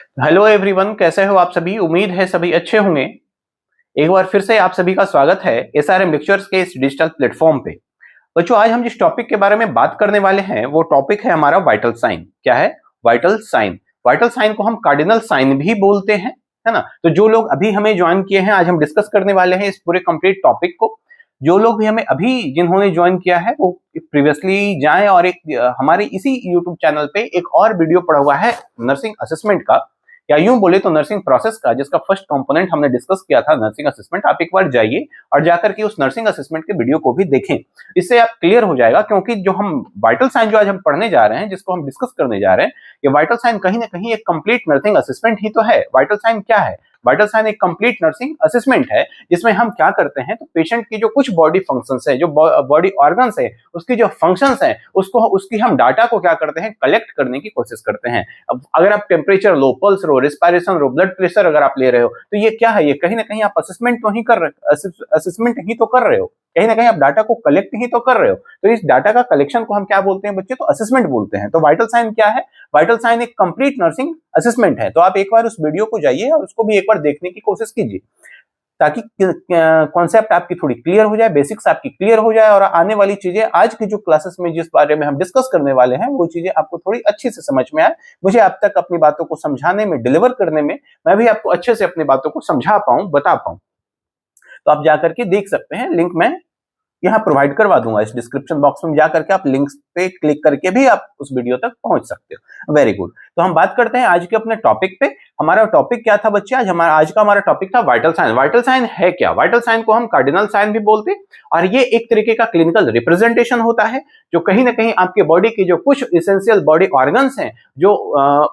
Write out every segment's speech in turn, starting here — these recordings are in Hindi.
हेलो एवरीवन, कैसे हो आप सभी। उम्मीद है सभी अच्छे होंगे। एक बार फिर से आप सभी का स्वागत है एसआरएम लेक्चर्स के इस डिजिटल प्लेटफॉर्म पे। बच्चों, आज हम जिस टॉपिक के बारे में बात करने वाले हैं वो टॉपिक है हमारा वाइटल साइन। क्या है? Vital sign. वाइटल साइन को हम कार्डिनल साइन भी बोलते हैं, है ना। तो जो लोग अभी हमें ज्वाइन किए हैं, आज हम डिस्कस करने वाले हैं इस पूरे कंप्लीट टॉपिक को। जो लोग भी हमें अभी जिन्होंने ज्वाइन किया है वो प्रीवियसली जाएं और एक हमारे इसी यूट्यूब चैनल पे एक और वीडियो पड़ा हुआ है नर्सिंग असेसमेंट का, या यूं बोले तो नर्सिंग प्रोसेस का, जिसका फर्स्ट कंपोनेंट हमने डिस्कस किया था नर्सिंग असेसमेंट। आप एक बार जाइए और जाकर के उस नर्सिंग असेसमेंट के वीडियो को भी देखें। इससे आप क्लियर हो जाएगा, क्योंकि जो हम वाइटल साइन जो आज हम पढ़ने जा रहे हैं, जिसको हम डिस्कस करने जा रहे हैं, ये वाइटल साइन कहीं ना कहीं एक कंप्लीट नर्सिंग असेसमेंट ही तो है। वाइटल साइन क्या है? वाइटल साइन एक कंप्लीट नर्सिंग असेसमेंट है, जिसमें हम क्या करते हैं, तो पेशेंट की जो कुछ बॉडी फंक्शंस है, जो बॉडी ऑर्गन्स है, उसकी जो फंक्शंस है, उसकी हम डाटा को क्या करते हैं, कलेक्ट करने की कोशिश करते हैं। अब अगर आप टेम्परेचर लो, पल्स लो, रिस्पायरेशन लो, ब्लड प्रेशर अगर आप ले रहे हो, तो ये क्या है? ये कहीं ना कहीं आप असेसमेंट तो ही कर रहे, असेसमेंट ही तो कर रहे हो। कहीं ना कहीं आप डाटा को कलेक्ट ही तो कर रहे हो। तो इस डाटा का कलेक्शन को हम क्या बोलते हैं बच्चे? तो असेसमेंट बोलते हैं। तो वाइटल साइन क्या है? वाइटल साइन एक कंप्लीट नर्सिंग असेसमेंट है। तो आप एक बार उस वीडियो को जाइए और उसको भी एक बार देखने की कोशिश कीजिए, ताकि कॉन्सेप्ट आपकी थोड़ी क्लियर हो जाए, बेसिक्स आपकी क्लियर हो जाए, और आने वाली चीजें आज की जो क्लासेस में जिस बारे में हम डिस्कस करने वाले हैं वो चीजें आपको थोड़ी अच्छी से समझ में आए। मुझे आप तक अपनी बातों को समझाने में, डिलीवर करने में, मैं भी आपको अच्छे से अपनी बातों को समझा पाऊं, बता पाऊं। तो आप जाकर के देख सकते हैं, लिंक मैं यहाँ प्रोवाइड करवा दूंगा इस डिस्क्रिप्शन बॉक्स में। जाकर के आप लिंक्स पे क्लिक करके भी आप उस वीडियो तक पहुंच सकते हो। Very good. तो हम बात करते हैं आज के अपने टॉपिक पे। हमारा टॉपिक क्या था बच्चे? आज का हमारा टॉपिक था वाइटल साइन। वाइटल साइन है क्या? वाइटल साइन को हम कार्डिनल साइन भी बोलते हैं, और ये एक तरीके का क्लिनिकल रिप्रेजेंटेशन होता है, जो कहीं ना कहीं आपके बॉडी की जो कुछ इसेंशियल बॉडी ऑर्गन्स हैं, जो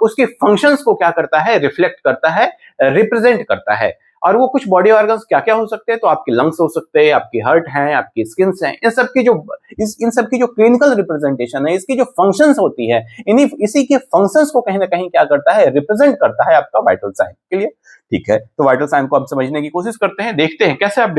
उसके फंक्शंस को क्या करता है, रिफ्लेक्ट करता है, रिप्रेजेंट करता है। और वो कुछ बॉडी ऑर्गन्स क्या क्या हो सकते हैं? तो आपके लंग्स हो सकते हैं, आपकी हार्ट है, आपकी स्किन है। इन सब की जो क्लिनिकल रिप्रेजेंटेशन है, इसकी जो फंक्शंस होती है, इसी के फंक्शंस को कहीं ना कहीं क्या करता है, रिप्रेजेंट करता है आपका वाइटल साइन। क्लियर? ठीक है। तो वाइटल साइन को आप समझने की कोशिश करते हैं, देखते हैं कैसे आप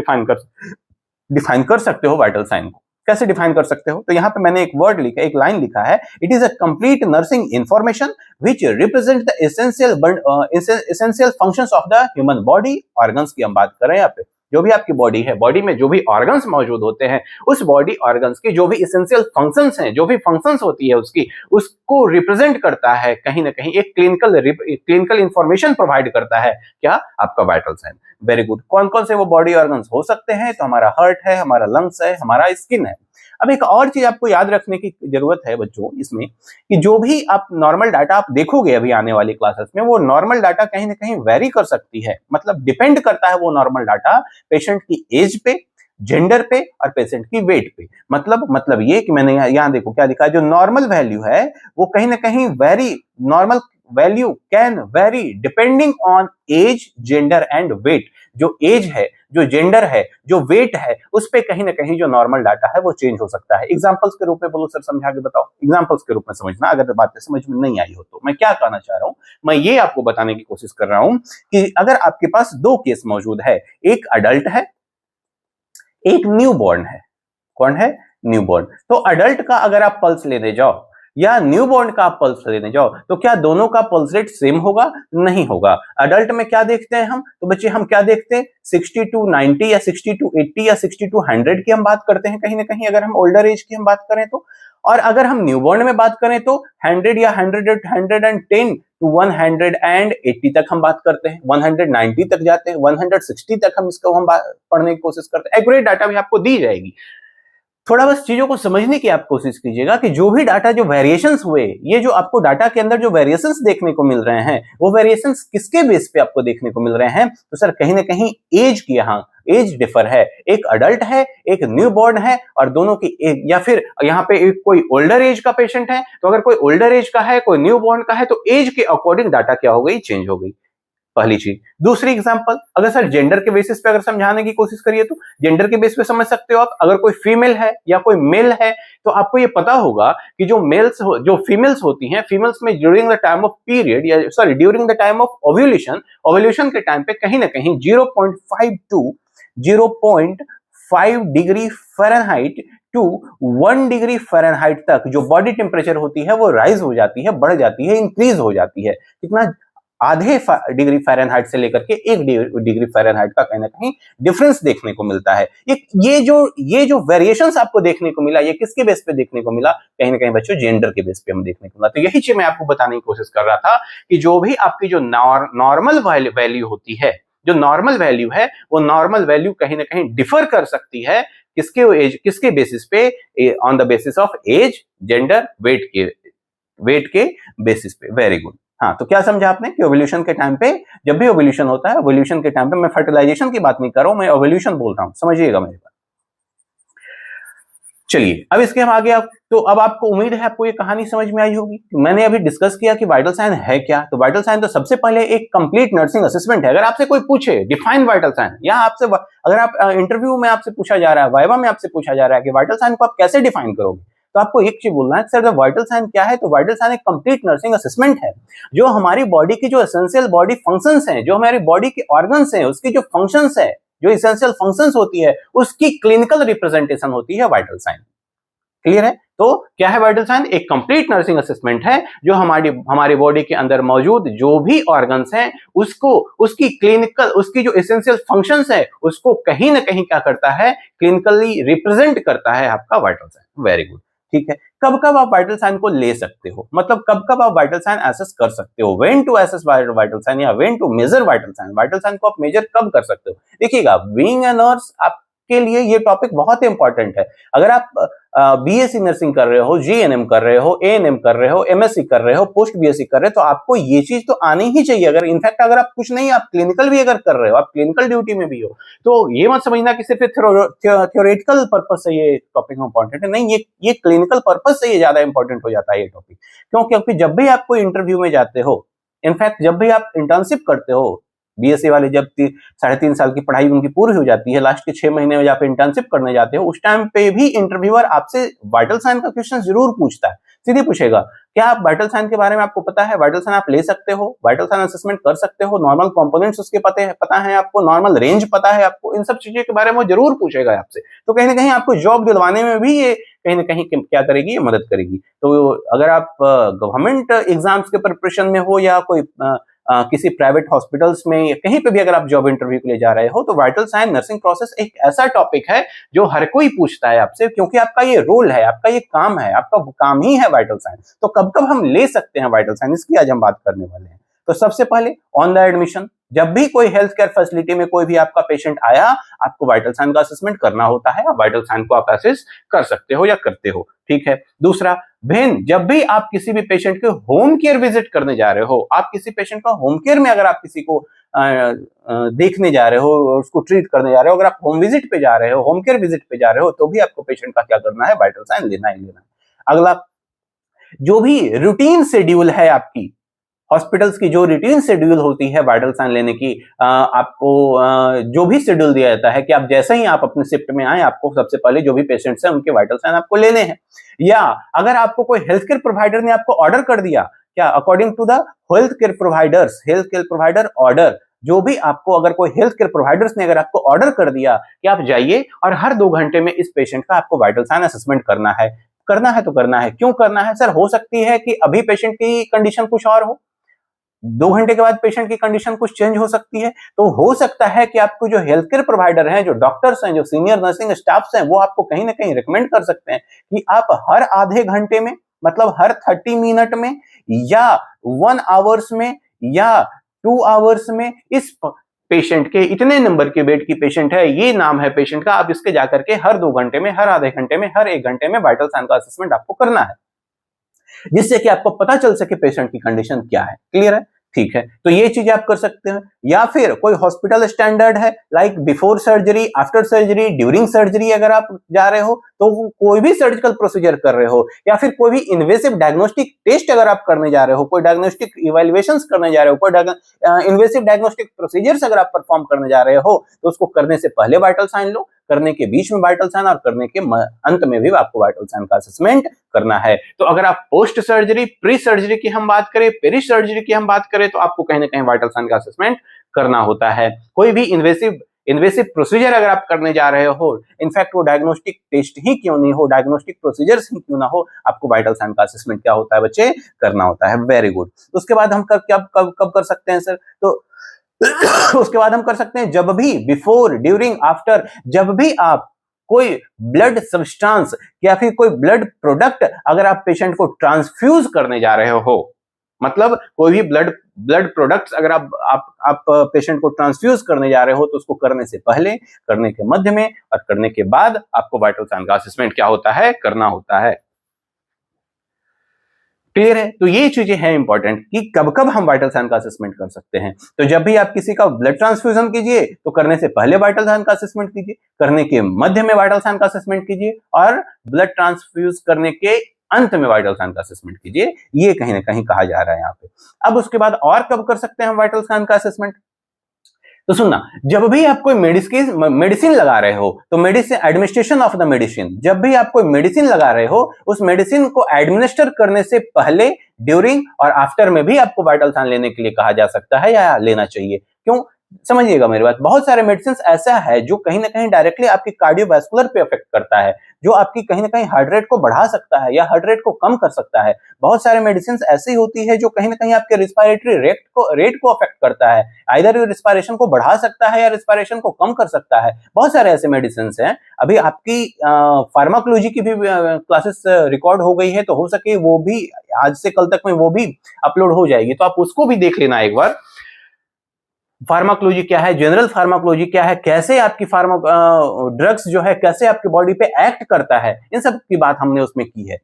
डिफाइन कर सकते हो वाइटल साइन को। कैसे डिफाइन कर सकते हो? तो यहां पे मैंने एक वर्ड लिखा, एक लाइन लिखा है, it is a complete nursing information which represent the essential functions of the human body. Organs की हम बात कर रहे हैं यहाँ पे। जो भी आपकी बॉडी है, बॉडी में जो भी ऑर्गन्स मौजूद होते हैं, उस बॉडी ऑर्गन्स की जो भी एसेंशियल फंक्शंस हैं, जो भी फंक्शंस होती है उसकी, उसको रिप्रेजेंट करता है कहीं ना कहीं, एक क्लिनिकल इंफॉर्मेशन प्रोवाइड करता है क्या? आपका वाइटल साइन। Very good. कौन कौन से वो बॉडी ऑर्गन्स हो सकते हैं? तो हमारा हार्ट है, हमारा लंग्स है, हमारा स्किन है। अब एक और चीज आपको याद रखने की जरूरत है बच्चों इसमें, कि जो भी आप नॉर्मल डाटा आप देखोगे अभी आने वाली क्लासेस में, वो नॉर्मल डाटा कहीं ना कहीं वेरी कर सकती है। मतलब डिपेंड करता है वो नॉर्मल डाटा पेशेंट की एज पे, जेंडर पे, और पेशेंट की वेट पे। मतलब ये कि मैंने यहाँ देखो क्या लिखा है, जो नॉर्मल वैल्यू है वो कहीं ना कहीं vary, normal value can vary depending on age, gender and weight. जो एज है, जो जेंडर है, जो वेट है, उस पे कहीं ना कहीं जो नॉर्मल डाटा है वो चेंज हो सकता है। एग्जांपल्स के रूप में बोलो सर, समझा के बताओ। एग्जांपल्स के रूप में समझना, अगर बातें समझ में नहीं आई हो तो। मैं क्या कहना चाह रहा हूं, मैं ये आपको बताने की कोशिश कर रहा हूं कि अगर आपके पास दो केस मौजूद है, एक अडल्ट है, एक न्यूबॉर्न है। कौन है? न्यूबॉर्न। तो अडल्ट का अगर आप पल्स लेने जाओ या न्यूबॉर्न का आप पल्स लेने जाओ, तो क्या दोनों का पल्स रेट सेम होगा? नहीं होगा। अडल्ट में क्या देखते हैं हम? तो बच्चे हम क्या देखते हैं? 60 टू 90 या 60 टू 80 या 60 टू 100 की हम बात करते हैं कहीं ना कहीं, अगर हम ओल्डर एज की हम बात करें तो। और अगर हम न्यूबॉर्न में बात करें तो 100 या 110 टू 180 तक हम बात करते हैं, 190 तक जाते हैं, 160 तक हम इसको हम पढ़ने की कोशिश करते हैं। एक्यूरेट डाटा भी आपको दी जाएगी। थोड़ा बस चीजों को समझने की आप कोशिश कीजिएगा कि जो भी डाटा, जो वेरिएशंस हुए, ये जो आपको डाटा के अंदर जो वेरिएशंस देखने को मिल रहे हैं, वो वेरिएशंस किसके बेस पे आपको देखने को मिल रहे हैं? तो सर कहीं ना कहीं एज की, यहाँ एज डिफर है। एक अडल्ट है, एक न्यूबॉर्न है, और दोनों की एक, या फिर यहाँ पे एक कोई ओल्डर एज का पेशेंट है, तो अगर कोई ओल्डर एज का है, कोई न्यूबॉर्न का है, तो एज के अकॉर्डिंग डाटा क्या हो गई? चेंज हो गई। पहली चीज। दूसरी एग्जांपल, अगर सर जेंडर के बेसिस पे अगर समझाने की कोशिश करिए, तो जेंडर के बेस पे समझ सकते हो आप। अगर कोई फीमेल है या कोई मेल है, तो आपको ये पता होगा कि जो फीमेल्स होती हैं, फीमेल्स में during the time of period, या sorry during the time of ovulation के टाइम पे कहीं ना कहीं 0.5 to 0.5 degree Fahrenheit to 1 degree Fahrenheit तक जो बॉडी टेम्परेचर होती है वो राइज हो जाती है, बढ़ जाती है, इंक्रीज हो जाती है। कितना? आधे डिग्री फ़ारेनहाइट से लेकर के 1 डिग्री फ़ारेनहाइट का कहीं ना कहीं डिफरेंस देखने को मिलता है। ये जो वेरिएशंस आपको देखने को मिला, ये किसके बेस पे देखने को मिला? कहीं ना कहीं बच्चों जेंडर के बेस पे हमें देखने को मिला। तो यही चीज मैं आपको बताने की कोशिश कर रहा था कि जो भी आपकी जो नॉर्मल वैल्यू होती है, जो नॉर्मल वैल्यू है, वो नॉर्मल वैल्यू कहीं ना कहीं डिफर कर सकती है किसके बेसिस पे? On the basis of age, gender, weight के बेसिस पे। Very good. हाँ, तो क्या समझा आपने कि ओवल्यूशन के टाइम पे, जब भी ओवल्यूशन होता है, ओवल्यूशन के टाइम पे, मैं फर्टिलाइजेशन की बात नहीं कर रहा हूं, मैं ओवल्यूशन बोल रहा हूं, समझिएगा मेरी बात। चलिए अब इसके हम आगे तो अब आपको उम्मीद है आपको ये कहानी समझ में आई होगी। मैंने अभी डिस्कस किया कि वाइटल साइन है क्या। तो वाइटल साइन तो सबसे पहले एक कंप्लीट नर्सिंग असेसमेंट है। अगर आपसे कोई पूछे डिफाइन वाइटल साइन, या आपसे अगर आप इंटरव्यू में आपसे पूछा जा रहा है, वाइवा में आपसे पूछा जा रहा है कि वाइटल साइन को आप कैसे डिफाइन करोगे, तो आपको एक चीज बोलना है, सर वाइटल साइन क्या है? तो वाइटल साइन एक कंप्लीट नर्सिंग असेसमेंट है, जो हमारी बॉडी की जो एसेंशियल बॉडी फंक्शंस हैं, जो हमारी बॉडी के ऑर्गन्स हैं, उसकी जो फंक्शंस है, जो एसेंशियल फंक्शंस होती है, उसकी क्लिनिकल रिप्रेजेंटेशन होती है वाइटल साइन। क्लियर है? तो क्या है वाइटल साइन? एक कंप्लीट नर्सिंग असेसमेंट है, जो हमारी बॉडी के अंदर मौजूद जो भी ऑर्गन्स हैं, उसकी क्लिनिकल, उसकी जो एसेंशियल फंक्शंस है, उसको कहीं ना कहीं क्या करता है? क्लिनिकली रिप्रेजेंट करता है आपका वाइटल साइन। Very good. ठीक है, कब कब आप वाइटल साइन को ले सकते हो, मतलब कब कब आप वाइटल साइन एसेस कर सकते हो? When to assess vital sign या when to measure vital sign? Vital sign को आप मेजर कब कर सकते हो? देखिएगा, बीइंग अ नर्स आपके लिए ये टॉपिक बहुत इंपॉर्टेंट है। अगर आप बीएससी नर्सिंग कर रहे हो, जीएनएम कर रहे हो, एएनएम कर रहे हो, एमएससी कर रहे हो, पोस्ट बीएससी कर रहे हो, तो आपको ये चीज तो आनी ही चाहिए। अगर इनफैक्ट अगर आप कुछ नहीं, आप क्लिनिकल भी अगर कर रहे हो, आप क्लिनिकल ड्यूटी में भी हो, तो ये मत समझना कि सिर्फ थ्योरेटिकल पर्पज से ये टॉपिक इंपॉर्टेंट है। नहीं, ये क्लिनिकल पर्पज से ये ज्यादा इंपॉर्टेंट हो जाता है ये टॉपिक। क्यों? क्योंकि जब भी आप कोई इंटरव्यू में जाते हो, इनफैक्ट जब भी आप इंटर्नशिप करते हो, बीएससी वाले जब 3.5 साल की पढ़ाई उनकी पूरी हो जाती है, लास्ट के 6 महीने में आप इंटर्नशिप करने जाते हो, उस टाइम पे भी इंटरव्यूअर आपसे वाइटल साइन का क्वेश्चन जरूर पूछता है। सीधे पूछेगा, क्या आप वाइटल साइन के बारे में आपको पता है? वाइटल साइन आप ले सकते हो, वाइटल साइन असेसमेंट कर सकते हो, नॉर्मल कंपोनेंट्स उसके पता है आपको, नॉर्मल रेंज पता है आपको, इन सब चीजों के बारे में वो जरूर पूछेगा आपसे। तो कहीं ना कहीं आपको जॉब दिलवाने में भी ये कहीं ना कहीं क्या करेगी? ये मदद करेगी। तो अगर आप गवर्नमेंट एग्जाम्स के प्रिपरेशन में हो, या कोई किसी प्राइवेट हॉस्पिटल्स में, या कहीं पे भी अगर आप जॉब इंटरव्यू के लिए जा रहे हो, तो वाइटल साइन नर्सिंग प्रोसेस एक ऐसा टॉपिक है जो हर कोई पूछता है आपसे, क्योंकि आपका ये रोल है, आपका ये काम है, आपका काम ही है वाइटल साइन। तो कब कब हम ले सकते हैं वाइटल साइन, इसकी आज हम बात करने वाले हैं। तो सबसे पहले ऑन द एडमिशन, जब भी कोई हेल्थ केयर फैसिलिटी में कोई भी आपका पेशेंट आया, आपको वाइटल साइन का असेसमेंट करना होता है। वाइटल साइन को आप असेस कर सकते हो या करते हो। ठीक है। दूसरा, जब भी आप किसी भी पेशेंट के होम केयर विजिट करने जा रहे हो, आप किसी पेशेंट का होम केयर में अगर आप किसी को देखने जा रहे हो, उसको ट्रीट करने जा रहे हो, अगर आप होम विजिट पे जा रहे हो, होम केयर विजिट पे जा रहे हो, तो भी आपको पेशेंट का क्या करना है? वाइटल साइन लेना ही लेना है। अगला, जो भी रूटीन शेड्यूल है आपकी, हॉस्पिटल्स की जो रूटीन शेड्यूल होती है वाइटल साइन लेने की, आपको जो भी शेड्यूल दिया जाता है कि आप जैसे ही आप अपने शिफ्ट में आए, आपको सबसे पहले जो भी पेशेंट्स हैं उनके वाइटल साइन आपको लेने हैं। या अगर आपको कोई हेल्थ केयर प्रोवाइडर ने आपको ऑर्डर कर दिया, क्या according to the health care provider order, जो भी आपको, अगर कोई हेल्थ केयर प्रोवाइडर्स ने अगर आपको ऑर्डर कर दिया कि आप जाइए और हर 2 घंटे में इस पेशेंट का आपको वाइटल साइन असेसमेंट करना है तो करना है। क्यों करना है? सर, हो सकती है कि अभी पेशेंट की कंडीशन कुछ और हो, 2 घंटे के बाद पेशेंट की कंडीशन कुछ चेंज हो सकती है। तो हो सकता है कि आपको जो हेल्थ केयर प्रोवाइडर हैं, जो डॉक्टर्स हैं, जो सीनियर नर्सिंग स्टाफ्स हैं, वो आपको कहीं ना कहीं रिकमेंड कर सकते हैं कि आप हर आधे घंटे में, मतलब हर 30 मिनट में, या 1 आवर्स में, या 2 आवर्स में, इस पेशेंट के, इतने नंबर के बेड की पेशेंट है, ये नाम है पेशेंट का, आप इसके जाकर के हर 2 घंटे में, हर आधे घंटे में, हर 1 घंटे में वाइटल साइन का असेसमेंट आपको करना है, जिससे कि आपको पता चल सके पेशेंट की कंडीशन क्या है। क्लियर है? ठीक है। तो ये चीज आप कर सकते हैं। या फिर कोई हॉस्पिटल स्टैंडर्ड है, like before surgery, after surgery, during surgery, अगर आप जा रहे हो, तो कोई भी सर्जिकल प्रोसीजर कर रहे हो, या फिर कोई भी इन्वेसिव डायग्नोस्टिक टेस्ट अगर आप करने जा रहे हो, कोई डायग्नोस्टिक इवैल्यूएशंस करने जा रहे हो, कोई इन्वेसिव डायग्नोस्टिक प्रोसीजर्स अगर आप परफॉर्म करने जा रहे हो, तो उसको करने से पहले वाइटल साइन लो, करने के बीच में वाइटल साइन, और करने के अंत में भी आपको वाइटल साइन का असेसमेंट करना है। तो अगर आप पोस्ट सर्जरी, प्री सर्जरी की हम बात करें, पेरी सर्जरी की हम बात करें, तो आपको कहीं ना कहीं वाइटल साइन का असेसमेंट करना होता है। कोई भी इन्वेसिव इन्वेसिव प्रोसीजर अगर आप करने जा रहे हो, इनफैक्ट वो डायग्नोस्टिक टेस्ट ही क्यों नहीं हो, डायग्नोस्टिक प्रोसीजर्स ही क्यों ना हो, आपको वाइटल साइन का असेसमेंट क्या होता है बच्चे, करना होता है। Very good. उसके बाद हम कब कर सकते हैं सर? तो उसके बाद हम कर सकते हैं जब भी, बिफोर, ड्यूरिंग, आफ्टर, जब भी आप कोई ब्लड सब्सटेंस या फिर कोई ब्लड प्रोडक्ट अगर आप पेशेंट को ट्रांसफ्यूज करने जा रहे हो, मतलब कोई भी ब्लड प्रोडक्ट्स अगर आप पेशेंट को ट्रांसफ्यूज करने जा रहे हो, तो उसको करने से पहले, करने के मध्य में और करने के बाद आपको वाइटल साइन का असेसमेंट क्या होता है, करना होता है। क्लियर है? तो ये चीजें हैं इंपॉर्टेंट कि कब कब हम वाइटल साइन का असेसमेंट कर सकते हैं। तो जब भी आप किसी का ब्लड ट्रांसफ्यूजन कीजिए तो करने से पहले वाइटल साइन का असेसमेंट कीजिए, करने के मध्य में वाइटल साइन का असेसमेंट कीजिए और ब्लड ट्रांसफ्यूज करने के अंत में वाइटल साइन का असेसमेंट कीजिए। ये कहीं ना कहीं कहा जा रहा है यहाँ पे। अब उसके बाद और कब कर सकते हैं हम वाइटल साइन का असेसमेंट? तो सुनना, जब भी आप कोई मेडिसिन लगा रहे हो, तो medicine, administration of the medicine, जब भी आप कोई मेडिसिन लगा रहे हो, उस मेडिसिन को एडमिनिस्टर करने से पहले, ड्यूरिंग और आफ्टर में भी आपको वाइटल साइन लेने के लिए कहा जा सकता है या लेना चाहिए। क्यों? समझिएगा मेरी बात। बहुत सारे मेडिसिन ऐसा है जो कहीं ना कहीं डायरेक्टली आपकी कार्डियोवैस्कुलर पे अफेक्ट करता है, जो आपकी कहीं ना कहीं हार्ट रेट को बढ़ा सकता है या हार्ट रेट को कम कर सकता है। बहुत सारे मेडिसिन ऐसी होती है जो कहीं ना कहीं आपके रिस्पायरेटरी रेट को अफेक्ट करता है, आइदर रिस्पायरेशन को बढ़ा सकता है या रिस्पायरेशन को कम कर सकता है। बहुत सारे ऐसे मेडिसिन हैं। अभी आपकी फार्माकोलॉजी की भी क्लासेस रिकॉर्ड हो गई है, तो हो सके वो भी आज से कल तक में वो भी अपलोड हो जाएगी, तो आप उसको भी देख लेना एक बार। फार्माकोलॉजी क्या है, जनरल फार्माकोलॉजी क्या है, कैसे आपकी ड्रग्स जो है कैसे आपकी बॉडी पे एक्ट करता है, इन सब की बात हमने उसमें की है।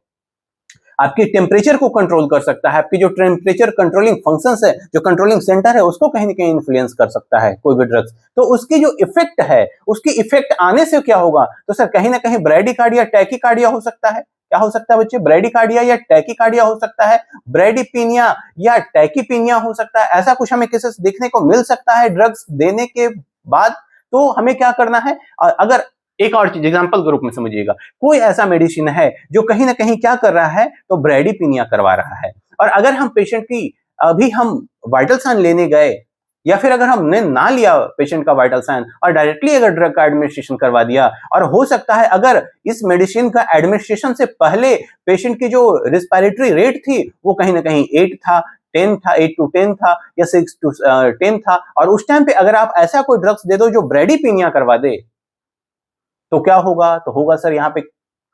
आपकी टेम्परेचर को कंट्रोल कर सकता है, आपकी जो टेम्परेचर कंट्रोलिंग फंक्शंस है, जो कंट्रोलिंग सेंटर है, उसको कहीं ना कहीं इन्फ्लुएंस कर सकता है कोई भी ड्रग्स। तो उसकी जो इफेक्ट है, उसकी इफेक्ट आने से क्या होगा, तो सर कहीं ना कहीं ब्रैडिकार्डिया, टैकीकार्डिया हो सकता है। क्या हो सकता है बच्चे? ब्रैडिकार्डिया या टैकीकार्डिया हो सकता है, ब्रैडिपीनिया या टैकीपीनिया हो सकता है। ऐसा कुछ हमें केसेस देखने को मिल सकता है ड्रग्स देने के बाद। तो हमें क्या करना है? अगर एक और चीज एग्जांपल के रूप में समझिएगा, कोई ऐसा मेडिसिन है जो कहीं ना कहीं क्या कर रहा है, तो ब्रैडिपीनिया करवा रहा है, और अगर हम पेशेंट की अभी हम वाइटल साइन लेने गए, या फिर अगर हमने ना लिया पेशेंट का वाइटल साइन और डायरेक्टली अगर ड्रग का एडमिनिस्ट्रेशन करवा दिया, और हो सकता है अगर इस मेडिसिन का एडमिनिस्ट्रेशन से पहले पेशेंट की जो रिस्पायरेटरी रेट थी वो कहीं ना कहीं 8 था, 10 था, 8 to 10 था या 6 to 10 था, और उस टाइम पे अगर आप ऐसा कोई ड्रग्स दे दो जो ब्रैडिपीनिया करवा दे, तो क्या होगा? तो होगा सर यहाँ पे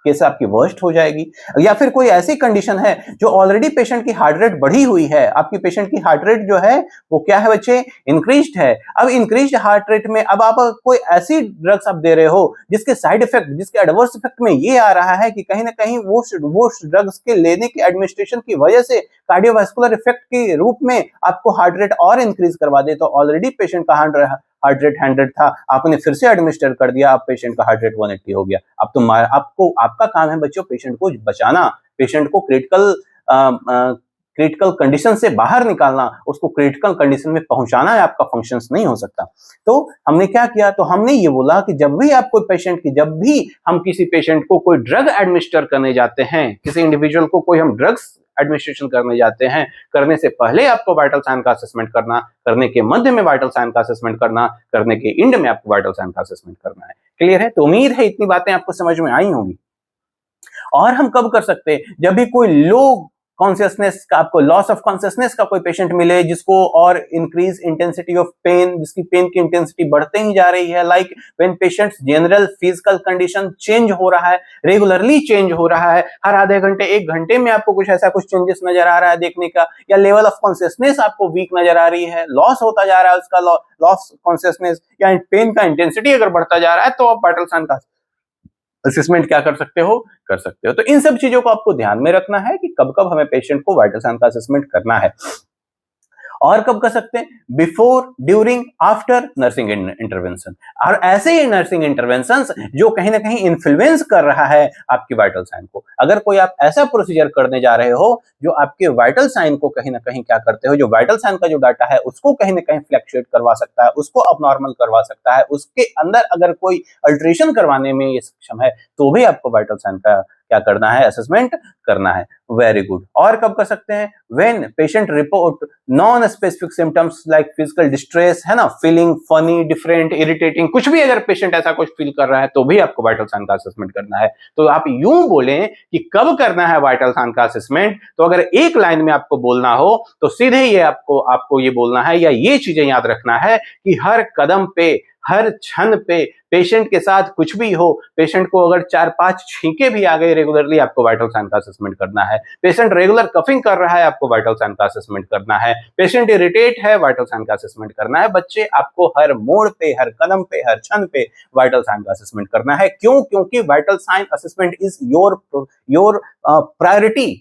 केस आपकी वर्स्ट हो जाएगी। या फिर कोई ऐसी कंडीशन है जो ऑलरेडी पेशेंट की हार्ट रेट बढ़ी हुई है, आपकी पेशेंट की हार्ट रेट जो है वो क्या है बच्चे? इंक्रीज्ड है। अब इंक्रीज्ड हार्ट रेट में अब आप कोई ऐसी ड्रग्स आप दे रहे हो जिसके साइड इफेक्ट, जिसके एडवर्स इफेक्ट में ये आ रहा है कि कहीं ना कहीं वो ड्रग्स के लेने की एडमिनिस्ट्रेशन की वजह से कार्डियोवैस्कुलर इफेक्ट के रूप में आपको हार्ट रेट और इंक्रीज करवा दे, तो ऑलरेडी पेशेंट का हार्ट रेट 100 था, आपने फिर से एडमिनिस्टर कर दिया, अब पेशेंट का हार्ट रेट 180 हो गया। अब तो आपको, आपका काम है बच्चों पेशेंट को बचाना, पेशेंट को क्रिटिकल कंडीशन से बाहर निकालना, उसको क्रिटिकल कंडीशन में पहुंचाना है, आपका फंक्शंस नहीं हो सकता। तो हमने क्या किया? तो हमने ये बोला कि जब भी आप कोई पेशेंट की, जब भी हम किसी पेशेंट को कोई ड्रग एडमिनिस्टर करने जाते हैं, किसी इंडिविजुअल को कोई हम ड्रग्स एडमिनिस्ट्रेशन करने जाते हैं, करने से पहले आपको वाइटल साइन का असेसमेंट करना, करने के मध्य में वाइटल साइन का असेसमेंट करना, करने के एंड में आपको वाइटल साइन का असेसमेंट करना है। क्लियर है? तो उम्मीद है इतनी बातें आपको समझ में आई होंगी। और हम कब कर सकते हैं? जब भी कोई लो कॉन्शियसनेस का, आपको लॉस ऑफ कॉन्शियसनेस का कोई पेशेंट मिले जिसको और इंक्रीज इंटेंसिटी ऑफ पेन, जिसकी पेन की इंटेंसिटी बढ़ते ही जा रही है, like when patients general physical condition change हो रहा है, रेगुलरली चेंज हो रहा है, हर आधे घंटे 1 घंटे में आपको कुछ ऐसा कुछ चेंजेस नजर आ रहा है देखने का, या लेवल ऑफ कॉन्शियसनेस आपको वीक नजर आ रही है, लॉस होता जा रहा है उसका लॉस कॉन्शियसनेस, या पेन का इंटेंसिटी अगर बढ़ता जा रहा है, तो आप वाइटल साइन का असेसमेंट क्या कर सकते हो? कर सकते हो। तो इन सब चीजों को आपको ध्यान में रखना है कि कब कब हमें पेशेंट को वाइटल साइन का असेसमेंट करना है। और कब कर सकते हैं? Before, during, after nursing intervention. और ऐसे ही नर्सिंग इंटरवेंशंस जो कहीं ना कहीं इन्फ्लुएंस कर रहा है आपकी वाइटल साइन को। अगर कोई आप ऐसा प्रोसीजर करने जा रहे हो जो आपके वाइटल साइन को कहीं ना कहीं क्या करते हो, जो वाइटल साइन का जो डाटा है उसको कहीं ना कहीं फ्लक्चुएट करवा सकता है, उसको अबनॉर्मल करवा सकता है, उसके अंदर अगर कोई अल्टरेशन करवाने में ये सक्षम है, तो भी आपको वाइटल साइन का क्या करना है, असेसमेंट करना है। Very good. और कब कर सकते हैं, when patient report non specific symptoms like physical distress, है ना, फीलिंग फनी, डिफरेंट, इरिटेटिंग, कुछ भी अगर पेशेंट ऐसा कुछ फील कर रहा है तो भी आपको वाइटल साइन का असेसमेंट करना है। तो आप यूं बोलें कि कब करना है वाइटल साइन का असेसमेंट, तो अगर एक लाइन में आपको बोलना हो तो सीधे ये आपको ये बोलना है या ये चीजें याद रखना है कि हर कदम पे, हर क्षण पे पेशेंट के साथ कुछ भी हो, पेशेंट को अगर 4-5 छींके भी आ गए रेगुलरली, आपको वाइटल साइन का असेसमेंट करना है। पेशेंट रेगुलर कफिंग कर रहा है, आपको वाइटल साइन का असेसमेंट करना है। पेशेंट इरिटेट है, वाइटल साइन का असेसमेंट करना है। बच्चे, आपको हर मोड़ पे, हर कदम पे, हर क्षण पे वाइटल साइन का असेसमेंट करना है। क्यों? क्योंकि vital sign assessment is your priority.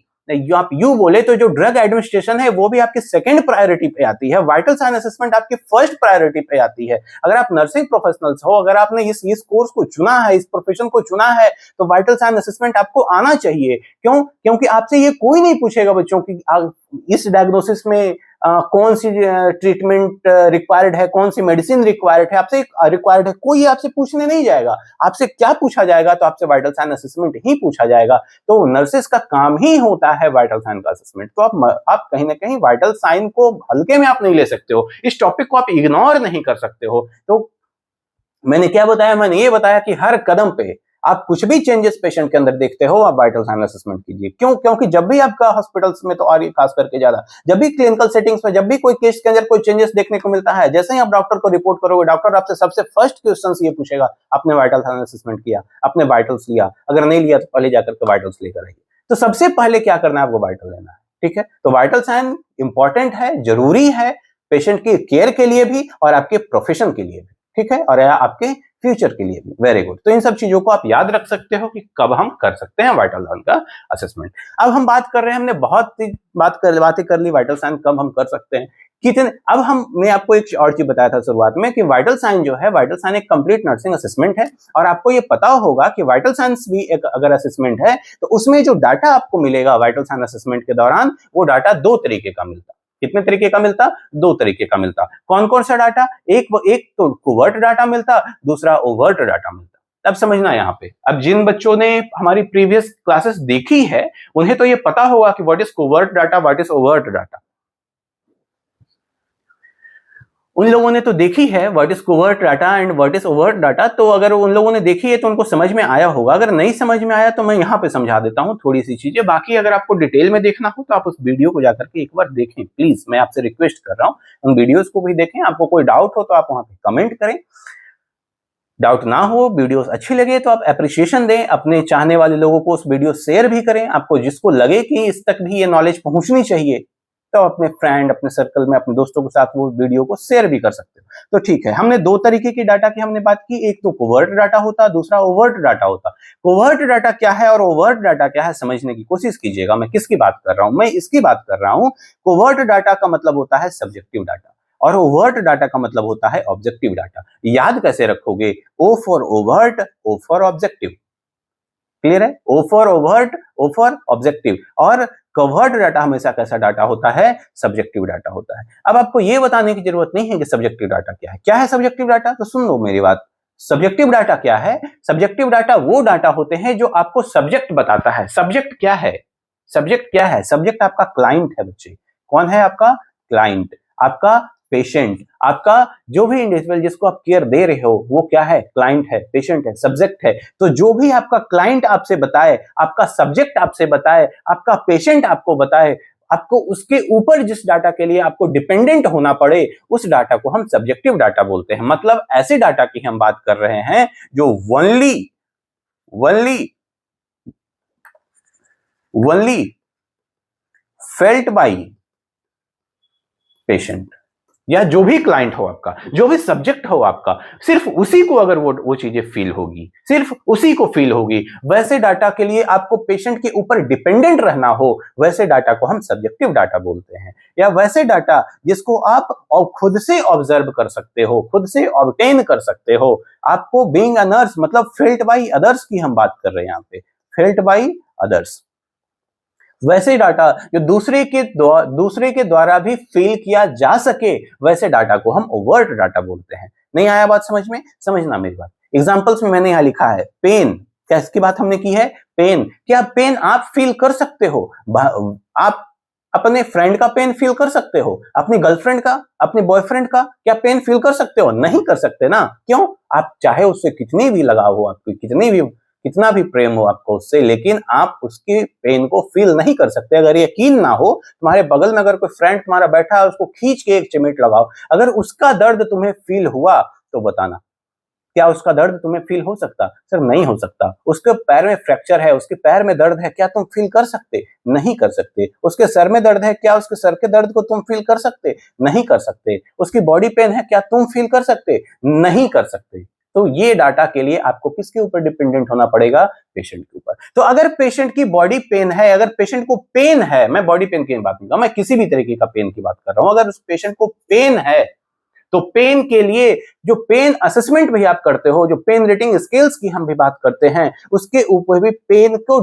आप यू बोले तो जो ड्रग एडमिनिस्ट्रेशन है वो भी आपकी सेकंड प्रायोरिटी पे आती है, वाइटल साइन असेसमेंट आपकी फर्स्ट प्रायोरिटी पे आती है। अगर आप नर्सिंग प्रोफेशनल्स हो, अगर आपने इस कोर्स को चुना है, इस प्रोफेशन को चुना है, तो वाइटल साइन असेसमेंट आपको आना चाहिए। क्यों? क्योंकि आपसे ये कोई नहीं पूछेगा बच्चों की इस डायग्नोसिस में कौन सी ट्रीटमेंट रिक्वायर्ड है, कौन सी मेडिसिन रिक्वायर्ड है, आपसे रिक्वायर्ड है, कोई आपसे पूछने नहीं जाएगा। आपसे क्या पूछा जाएगा? तो आपसे वाइटल साइन असेसमेंट ही पूछा जाएगा। तो नर्सेस का काम ही होता है वाइटल साइन का असेसमेंट। तो आप कहीं ना कहीं वाइटल साइन को हल्के में आप नहीं ले सकते हो, इस टॉपिक को आप इग्नोर नहीं कर सकते हो। तो मैंने क्या बताया? मैंने ये बताया कि हर कदम पे आप कुछ भी चेंजेस पेशेंट के अंदर देखते हो, आप वाइटल साइन असेसमेंट कीजिए। क्यों? क्योंकि जब भी आपका हॉस्पिटल्स में, तो और खास करके ज्यादा जब भी क्लिनिकल सेटिंग्स में, जब भी कोई केस के अंदर कोई चेंजेस देखने को मिलता है, जैसे ही आप डॉक्टर को रिपोर्ट करोगे, डॉक्टर आपसे सबसे फर्स्ट क्वेश्चन ये पूछेगा, आपने वाइटल साइन असेसमेंट किया, आपने वाइटल्स लिया? अगर नहीं लिया तो पहले जाकर के वाइटल्स लेकर आइए। तो सबसे पहले क्या करना है? आपको वाइटल लेना है। ठीक है? तो वाइटल साइन इंपॉर्टेंट है, जरूरी है, पेशेंट की केयर के लिए भी और आपके प्रोफेशन के लिए भी। ठीक है? और आपके फ्यूचर के लिए भी। Very good. तो इन सब चीजों को आप याद रख सकते हो कि कब हम कर सकते हैं वाइटल साइन का असेसमेंट। अब हम बात कर रहे हैं, हमने बहुत बातें कर ली वाइटल साइन कब हम कर सकते हैं, कितने। अब हमने आपको एक और चीज बताया था शुरुआत में कि वाइटल साइन जो है, वाइटल साइन एक कंप्लीट नर्सिंग असेसमेंट है। और आपको ये पता होगा कि वाइटल साइंस भी एक अगर असेसमेंट है, तो उसमें जो डाटा आपको मिलेगा वाइटल साइन असेसमेंट के दौरान, वो डाटा दो तरीके का मिलता। कितने तरीके का मिलता? दो तरीके का मिलता। कौन कौन सा डाटा? एक तो कोवर्ट डाटा मिलता, दूसरा ओवर्ट डाटा मिलता। अब समझना यहाँ पे, अब जिन बच्चों ने हमारी प्रीवियस क्लासेस देखी है उन्हें तो ये पता होगा कि what is covert data, what is overt data. उन लोगों ने तो देखी है what is covert data and what is overt data. तो अगर उन लोगों ने देखी है तो उनको समझ में आया होगा। अगर नहीं समझ में आया तो मैं यहाँ पे समझा देता हूँ थोड़ी सी चीजें। बाकी अगर आपको डिटेल में देखना हो तो आप उस वीडियो को जाकर के एक बार देखें, प्लीज, मैं आपसे रिक्वेस्ट कर रहा हूँ, उन वीडियोस को भी देखें। आपको कोई डाउट हो तो आप वहां पे कमेंट करें, डाउट ना हो, वीडियोस अच्छी लगे तो आप एप्रिसिएशन दें, अपने चाहने वाले लोगों को उस वीडियो शेयर भी करें। आपको जिसको लगे कि इस तक भी ये नॉलेज पहुंचनी चाहिए, तो अपने फ्रेंड, अपने सर्कल में, अपने दोस्तों के साथ वो वीडियो को शेयर भी कर सकते हो। तो ठीक है, हमने दो तरीके की डाटा की हमने बात की, एक तो कोवर्ट डाटा होता, दूसरा ओवर्ट डाटा होता। कोवर्ट डाटा क्या है और ओवर्ट डाटा क्या है, समझने की कोशिश कीजिएगा। मैं किसकी बात कर रहा हूं? मैं इसकी बात कर रहा हूं। कोवर्ट डाटा का मतलब होता है सब्जेक्टिव डाटा और ओवर्ट डाटा का मतलब होता है ऑब्जेक्टिव डाटा। याद कैसे रखोगे? O for overt, O for objective. Clear है? O for overt, O for objective. और कवर्ट डाटा हमेशा कैसा डाटा होता है? सब्जेक्टिव डाटा होता है। अब आपको यह बताने की जरूरत नहीं है कि सब्जेक्टिव डाटा क्या है। क्या है सब्जेक्टिव डाटा? तो सुन लो मेरी बात। सब्जेक्टिव डाटा क्या है? सब्जेक्टिव डाटा वो डाटा होते हैं जो आपको सब्जेक्ट बताता है। सब्जेक्ट क्या है? सब्जेक्ट क्या है? सब्जेक्ट आपका क्लाइंट है बच्चे। कौन है आपका क्लाइंट? आपका पेशेंट, आपका जो भी इंडिविजुअल जिसको आप केयर दे रहे हो वो क्या है? क्लाइंट है, पेशेंट है, सब्जेक्ट है। तो जो भी आपका क्लाइंट आपसे बताए, आपका सब्जेक्ट आपसे बताए, आपका पेशेंट आपको बताए, आपको उसके ऊपर जिस डाटा के लिए आपको डिपेंडेंट होना पड़े, उस डाटा को हम सब्जेक्टिव डाटा बोलते हैं। मतलब ऐसे डाटा की हम बात कर रहे हैं जो ओनली फेल्ट बाई पेशेंट, या जो भी क्लाइंट हो आपका, जो भी सब्जेक्ट हो आपका, सिर्फ उसी को अगर वो चीजें फील होगी, सिर्फ उसी को फील होगी, वैसे डाटा के लिए आपको पेशेंट के ऊपर डिपेंडेंट रहना हो, वैसे डाटा को हम सब्जेक्टिव डाटा बोलते हैं। या वैसे डाटा जिसको आप खुद से ऑब्जर्व कर सकते हो, खुद से ऑब्टेन कर सकते हो। आपको बीइंग अ नर्स, मतलब फेल्ट बाई अदर्स की हम बात कर रहे हैं यहाँ पे, फेल्ट बाई अदर्स। वैसे डाटा जो दूसरे के द्वारा भी फील किया जा सके, वैसे डाटा को हम ओवर्ट डाटा बोलते हैं। नहीं आया बात समझ में? समझना मेरी बात। एग्जांपल्स में मैंने यहां लिखा है पेन, क्या इसकी बात हमने की है? पेन, क्या पेन आप फील कर सकते हो? आप अपने फ्रेंड का पेन फील कर सकते हो? अपनी गर्लफ्रेंड का, अपने बॉयफ्रेंड का क्या पेन फील कर सकते हो? नहीं कर सकते ना। क्यों? आप चाहे उससे कितनी भी लगाव हो, आपकी कितना भी प्रेम हो आपको उससे, लेकिन आप उसके पेन को फील नहीं कर सकते। अगर यकीन ना हो, तुम्हारे बगल में अगर कोई फ्रेंड तुम्हारा बैठा है, उसको खींच के एक चिमट लगाओ, अगर उसका दर्द तुम्हें फील हुआ तो बताना, क्या उसका दर्द तुम्हें फील हो सकता? सर नहीं हो सकता। उसके पैर में फ्रैक्चर है, उसके पैर में दर्द है, क्या तुम फील कर सकते? नहीं कर सकते। उसके सर में दर्द है, क्या उसके सर के दर्द को तुम फील कर सकते? नहीं कर सकते। उसकी बॉडी पेन है, क्या तुम फील कर सकते? नहीं कर सकते। तो ये डाटा के लिए आपको किसके ऊपर डिपेंडेंट होना पड़ेगा? पेशेंट के ऊपर। तो अगर पेशेंट की बॉडी पेन है, अगर पेशेंट को पेन है, मैं बॉडी पेन की बात नहीं कर रहा, मैं किसी भी तरीके का पेन की बात कर रहा हूं, अगर उस पेशेंट को पेन है, तो पेन के लिए जो पेन असेसमेंट भी आप करते हो, जो पेन रेटिंग स्केल्स की हम भी बात करते हैं, उसके ऊपर भी पेन को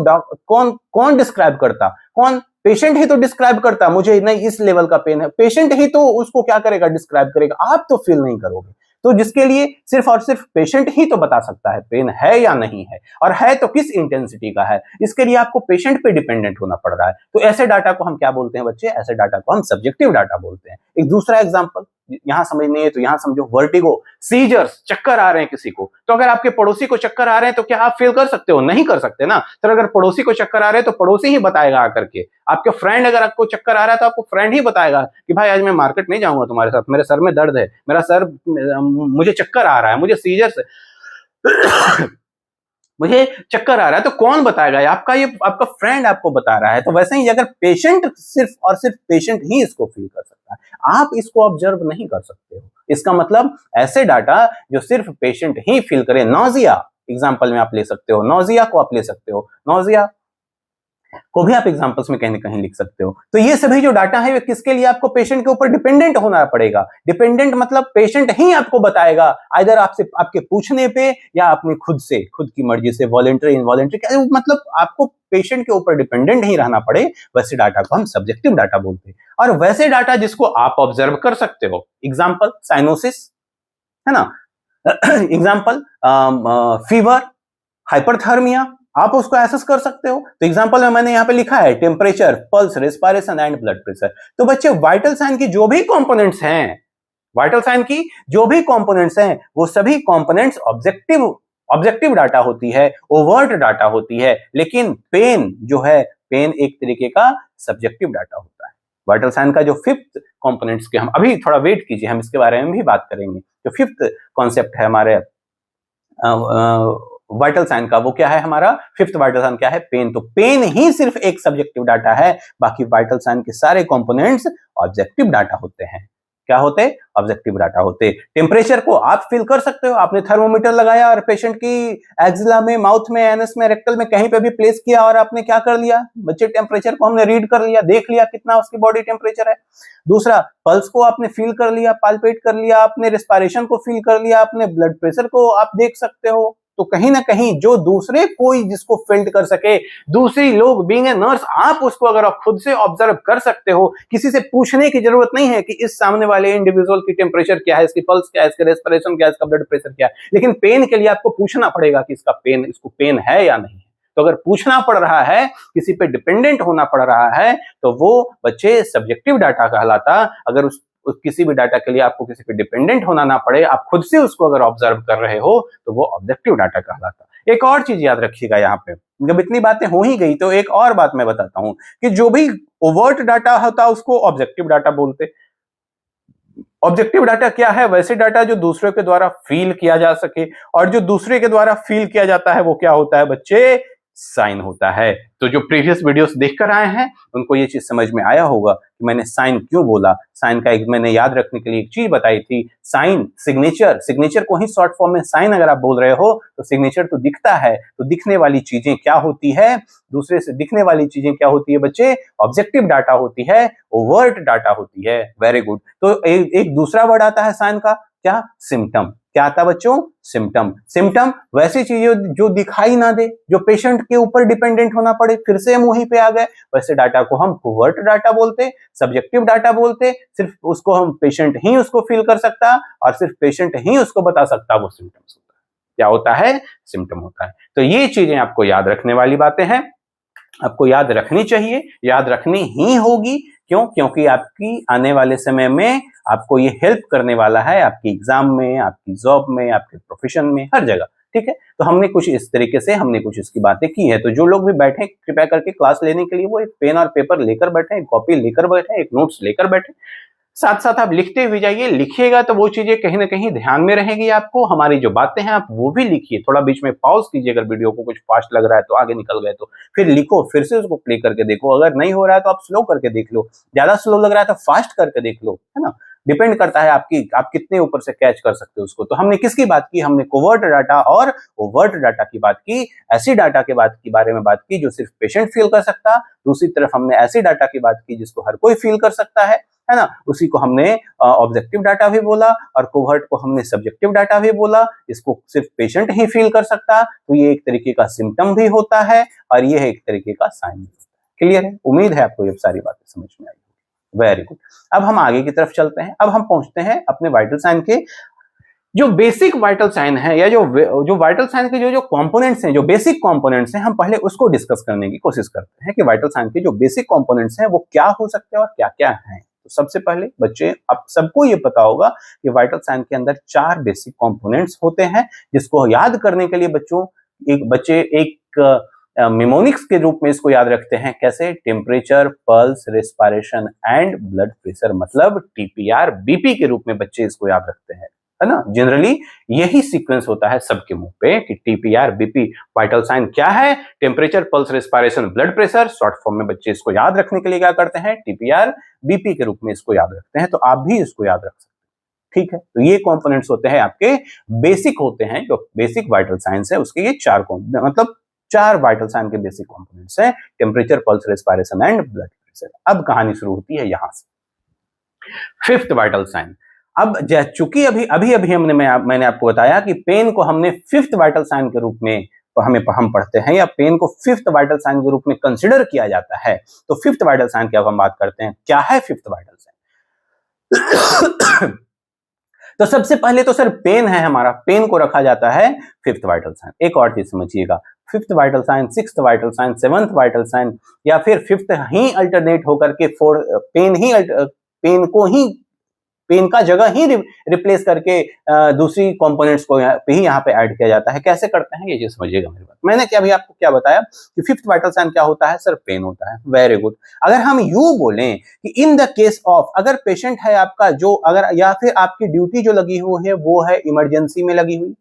कौन कौन डिस्क्राइब करता? कौन? पेशेंट ही तो डिस्क्राइब करता। मुझे नहीं इस लेवल का पेन है, पेशेंट ही तो उसको क्या करेगा? डिस्क्राइब करेगा। आप तो फील नहीं करोगे। तो जिसके लिए सिर्फ और सिर्फ पेशेंट ही तो बता सकता है पेन है या नहीं है, और है तो किस इंटेंसिटी का है। इसके लिए आपको पेशेंट पे डिपेंडेंट होना पड़ रहा है। तो ऐसे डाटा को हम क्या बोलते हैं बच्चे? ऐसे डाटा को हम सब्जेक्टिव डाटा बोलते हैं। एक दूसरा एग्जांपल यहां समझनी है तो यहां समझो, वर्टिगो, सीजर्स, चक्कर आ रहे हैं किसी को, तो अगर आपके पड़ोसी को चक्कर आ रहे हैं तो क्या आप फील कर सकते हो? नहीं कर सकते ना। तो अगर पड़ोसी को चक्कर आ रहे हैं तो पड़ोसी ही बताएगा आकर के। आपके फ्रेंड, अगर आपको चक्कर आ रहा है तो आपको फ्रेंड ही बताएगा कि भाई आज मैं मार्केट नहीं जाऊंगा तुम्हारे साथ, मेरे सर में दर्द है, मेरा सर, मुझे चक्कर आ रहा है, मुझे सीजर्स मुझे चक्कर आ रहा है। तो कौन बताएगा? आपका फ्रेंड आपको बता रहा है। तो वैसे ही अगर पेशेंट, सिर्फ और सिर्फ पेशेंट ही इसको फील कर सकता है, आप इसको ऑब्जर्व नहीं कर सकते हो। इसका मतलब ऐसे डाटा जो सिर्फ पेशेंट ही फील करे, नोजिया एग्जांपल में आप ले सकते हो, नोजिया को आप ले सकते हो, नोजिया को भी आप एग्जांपल्स में कहीं ना कहीं लिख सकते हो। तो ये सभी जो डाटा है वे किसके लिए? आपको पेशेंट के ऊपर डिपेंडेंट होना पड़ेगा। डिपेंडेंट मतलब पेशेंट ही आपको बताएगा, आइदर आपसे, आपके पूछने पे, या अपनी खुद से, खुद की मर्जी से, वॉलंटरी इनवॉलंटरी, मतलब आपको पेशेंट के ऊपर डिपेंडेंट ही रहना पड़े। वैसे डाटा को हम सब्जेक्टिव डाटा बोलते हैं। और वैसे डाटा जिसको आप ऑब्जर्व कर सकते हो, एग्जाम्पल साइनोसिस, है ना, एग्जाम्पल फीवर, हाइपरथर्मिया, आप उसको एसेस कर सकते हो। तो एग्जांपल में मैंने यहां पे लिखा है temperature, pulse, respiration and blood pressure. तो बच्चे वाइटल साइन की जो भी कंपोनेंट्स हैं, वाइटल साइन की जो भी कंपोनेंट्स हैं, वो सभी कंपोनेंट्स ऑब्जेक्टिव डाटा होती है, ओवर्ट डाटा होती है। लेकिन पेन जो है, पेन एक तरीके का सब्जेक्टिव डाटा होता है। वाइटल साइन का जो फिफ्थ कंपोनेंट्स के, हम अभी थोड़ा वेट कीजिए, हम इसके बारे में भी बात करेंगे। जो फिफ्थ कॉन्सेप्ट है हमारे वाइटल साइन का, वो क्या है? हमारा फिफ्थ वाइटल साइन क्या है? पेन। तो पेन ही सिर्फ एक सब्जेक्टिव डाटा है, बाकी वाइटल साइन के सारे कंपोनेंट्स ऑब्जेक्टिव डाटा होते हैं। क्या होते? ऑब्जेक्टिव डाटा होते। टेम्परेचर को आप फील कर सकते हो, आपने थर्मोमीटर लगाया और पेशेंट की एक्सिला में, माउथ में, एनस में, रेक्टल में कहीं पे भी प्लेस किया, और आपने क्या कर लिया बच्चे? टेम्परेचर को हमने रीड कर लिया, देख लिया कितना उसकी बॉडी टेम्परेचर है। दूसरा, पल्स को आपने फील कर लिया, पाल्पेट कर लिया, आपने रेस्पिरेशन को फील कर लिया, आपने ब्लड प्रेशर को आप देख सकते हो। तो कहीं ना कहीं जो दूसरे कोई जिसको फील्ड कर सके, दूसरी लोग, बीइंग ए नर्स, आप उसको अगर आप खुद से ऑब्जर्व कर सकते हो, किसी से पूछने की जरूरत नहीं है कि इस सामने वाले इंडिविजुअल की टेम्परेचर क्या है, इसकी पल्स क्या है, इसका रेस्पिरेशन क्या है, इसका ब्लड प्रेशर क्या है। लेकिन पेन के लिए आपको पूछना पड़ेगा कि इसको पेन है या नहीं है। तो अगर पूछना पड़ रहा है, किसी पे डिपेंडेंट होना पड़ रहा है, तो वो बच्चे सब्जेक्टिव डाटा कहलाता। अगर उस किसी भी डाटा के लिए आपको किसी पे डिपेंडेंट होना ना पड़े, आप खुद से उसको अगर ऑब्जर्व कर रहे हो, तो वो ऑब्जेक्टिव डाटा कहलाता। एक और चीज याद रखिएगा यहाँ पे, जब इतनी बातें हो ही गई तो एक और बात मैं बताता हूं कि जो भी ओवर्ट डाटा होता है उसको ऑब्जेक्टिव डाटा बोलते। ऑब्जेक्टिव डाटा क्या है? वैसे डाटा जो दूसरे के द्वारा फील किया जा सके, और जो दूसरे के द्वारा फील किया जाता है वो क्या होता है बच्चे? साइन होता है। तो जो प्रीवियस वीडियोस देखकर आए हैं उनको ये चीज समझ में आया होगा कि मैंने साइन क्यों बोला। साइन का एक मैंने याद रखने के लिए एक चीज बताई थी, साइन, सिग्नेचर को ही शॉर्ट फॉर्म में साइन अगर आप बोल रहे हो, तो सिग्नेचर तो दिखता है, तो दिखने वाली चीजें क्या होती है? दूसरे से दिखने वाली चीजें क्या होती है बच्चे? ऑब्जेक्टिव डाटा होती है, ओवर्ट डाटा होती है। Very good. तो एक दूसरा वर्ड आता है साइन का, क्या? सिम्टम। क्या आता बच्चों? सिम्टम। सिम्टम वैसी चीजें जो दिखाई ना दे, जो पेशेंट के ऊपर डिपेंडेंट होना पड़े। फिर से हम वहीं पे आ गए, वैसे डाटा को हम ओवर्ट डाटा बोलते, सब्जेक्टिव डाटा बोलते। सिर्फ उसको हम पेशेंट ही उसको फील कर सकता, और सिर्फ पेशेंट ही उसको बता सकता वो सिम्टम्स होता है। क्या होता है, सिम्टम होता है। तो ये चीजें आपको याद रखने वाली बातें हैं, आपको याद रखनी चाहिए, याद रखनी ही होगी। क्यों? क्योंकि आपकी आने वाले समय में आपको ये हेल्प करने वाला है, आपकी एग्जाम में, आपकी जॉब में, आपके प्रोफेशन में, हर जगह। ठीक है, तो हमने कुछ इस तरीके से हमने कुछ इसकी बातें की है। तो जो लोग भी बैठे कृपया करके क्लास लेने के लिए वो एक पेन और पेपर लेकर बैठे, एक कॉपी लेकर बैठे, एक नोट्स लेकर बैठे, साथ साथ आप लिखते हुए जाइए। लिखिएगा तो वो चीजें कहीं ना कहीं ध्यान में रहेगी आपको। हमारी जो बातें हैं आप वो भी लिखिए, थोड़ा बीच में पॉज कीजिए, अगर वीडियो को कुछ फास्ट लग रहा है तो आगे निकल गए तो फिर लिखो, फिर से उसको प्ले करके देखो। अगर नहीं हो रहा है तो आप स्लो करके देख लो, ज्यादा स्लो लग रहा है तो फास्ट करके देख लो, है ना। डिपेंड करता है आप कितने ऊपर से कैच कर सकते हो उसको। तो हमने किसकी बात की? हमने कोवर्ट डाटा और ओवर्ट डाटा की बात की, ऐसी डाटा के बारे में बात की जो सिर्फ पेशेंट फील कर सकता। दूसरी तरफ हमने ऐसी डाटा की बात की जिसको हर कोई फील कर सकता है ना। उसी को हमने ऑब्जेक्टिव डाटा भी बोला और कोवर्ट को हमने सब्जेक्टिव डाटा भी बोला। इसको सिर्फ पेशेंट ही फील कर सकता, तो ये एक तरीके का सिम्टम भी होता है और ये एक तरीके का साइन भी होता है। क्लियर है? उम्मीद है आपको ये सारी बातें समझ में आई होगी। Very good. अब हम आगे की तरफ चलते हैं। अब हम पहुंचते हैं अपने वाइटल साइन के जो बेसिक वाइटल साइन है, या जो वाइटल साइन के जो कंपोनेंट्स हैं, जो बेसिक कंपोनेंट्स हैं, हम पहले उसको डिस्कस करने की कोशिश करते हैं कि वाइटल साइन के जो बेसिक कंपोनेंट्स हैं वो क्या हो सकते हैं और क्या क्या हैं। तो सबसे पहले बच्चे, आप सबको ये पता होगा कि वाइटल साइन के अंदर 4 बेसिक कंपोनेंट्स होते हैं, जिसको याद करने के लिए बच्चे एक मेमोनिक्स के रूप में इसको याद रखते हैं। कैसे? Temperature, pulse, respiration and blood pressure, मतलब टीपीआर बीपी के रूप में बच्चे इसको याद रखते हैं, है ना। जनरली यही सीक्वेंस होता है सबके मुंह पे कि टीपीआर बीपी। वाइटल साइन क्या है? Temperature, pulse, respiration, blood pressure. Short form में बच्चे इसको याद रखने के लिए क्या करते हैं? टीपीआर बीपी के रूप में इसको याद रखते हैं। तो आप भी इसको याद रख सकते हैं। ठीक है, तो ये कंपोनेंट्स होते हैं आपके बेसिक होते हैं, जो बेसिक वाइटल साइंस है उसके ये 4 वाइटल साइन के बेसिक कंपोनेंट्स हैं, temperature, pulse, respiration and blood pressure. अब कहानी शुरू होती है यहां से, फिफ्थ वाइटल साइन। अब चूंकि अभी मैंने आपको बताया कि पेन को हमने फिफ्थ वाइटल साइन के रूप में हम पढ़ते हैं, या पेन को फिफ्थ वाइटल साइन के रूप में कंसिडर किया जाता है। तो फिफ्थ वाइटल साइन की अब हम बात करते हैं, क्या है फिफ्थ वाइटल साइन। तो सबसे पहले तो सर पेन है हमारा, पेन को रखा जाता है फिफ्थ वाइटल साइन। एक और चीज समझिएगा, fifth vital sign, sixth vital sign, seventh vital sign, या फिर फिफ्थ ही अल्टरनेट होकर के पेन का जगह ही रिप्लेस करके दूसरी कंपोनेंट्स को यहाँ पे ऐड किया जाता है। कैसे करते हैं ये चीज समझिएगा मेरी बात। मैंने अभी आपको क्या बताया कि फिफ्थ वाइटल साइन क्या होता है? सर पेन होता है। Very good. अगर हम यूं बोलें कि इन द केस ऑफ, अगर पेशेंट है आपका जो, अगर या फिर आपकी ड्यूटी जो लगी हुई है वो है इमरजेंसी में लगी हुई,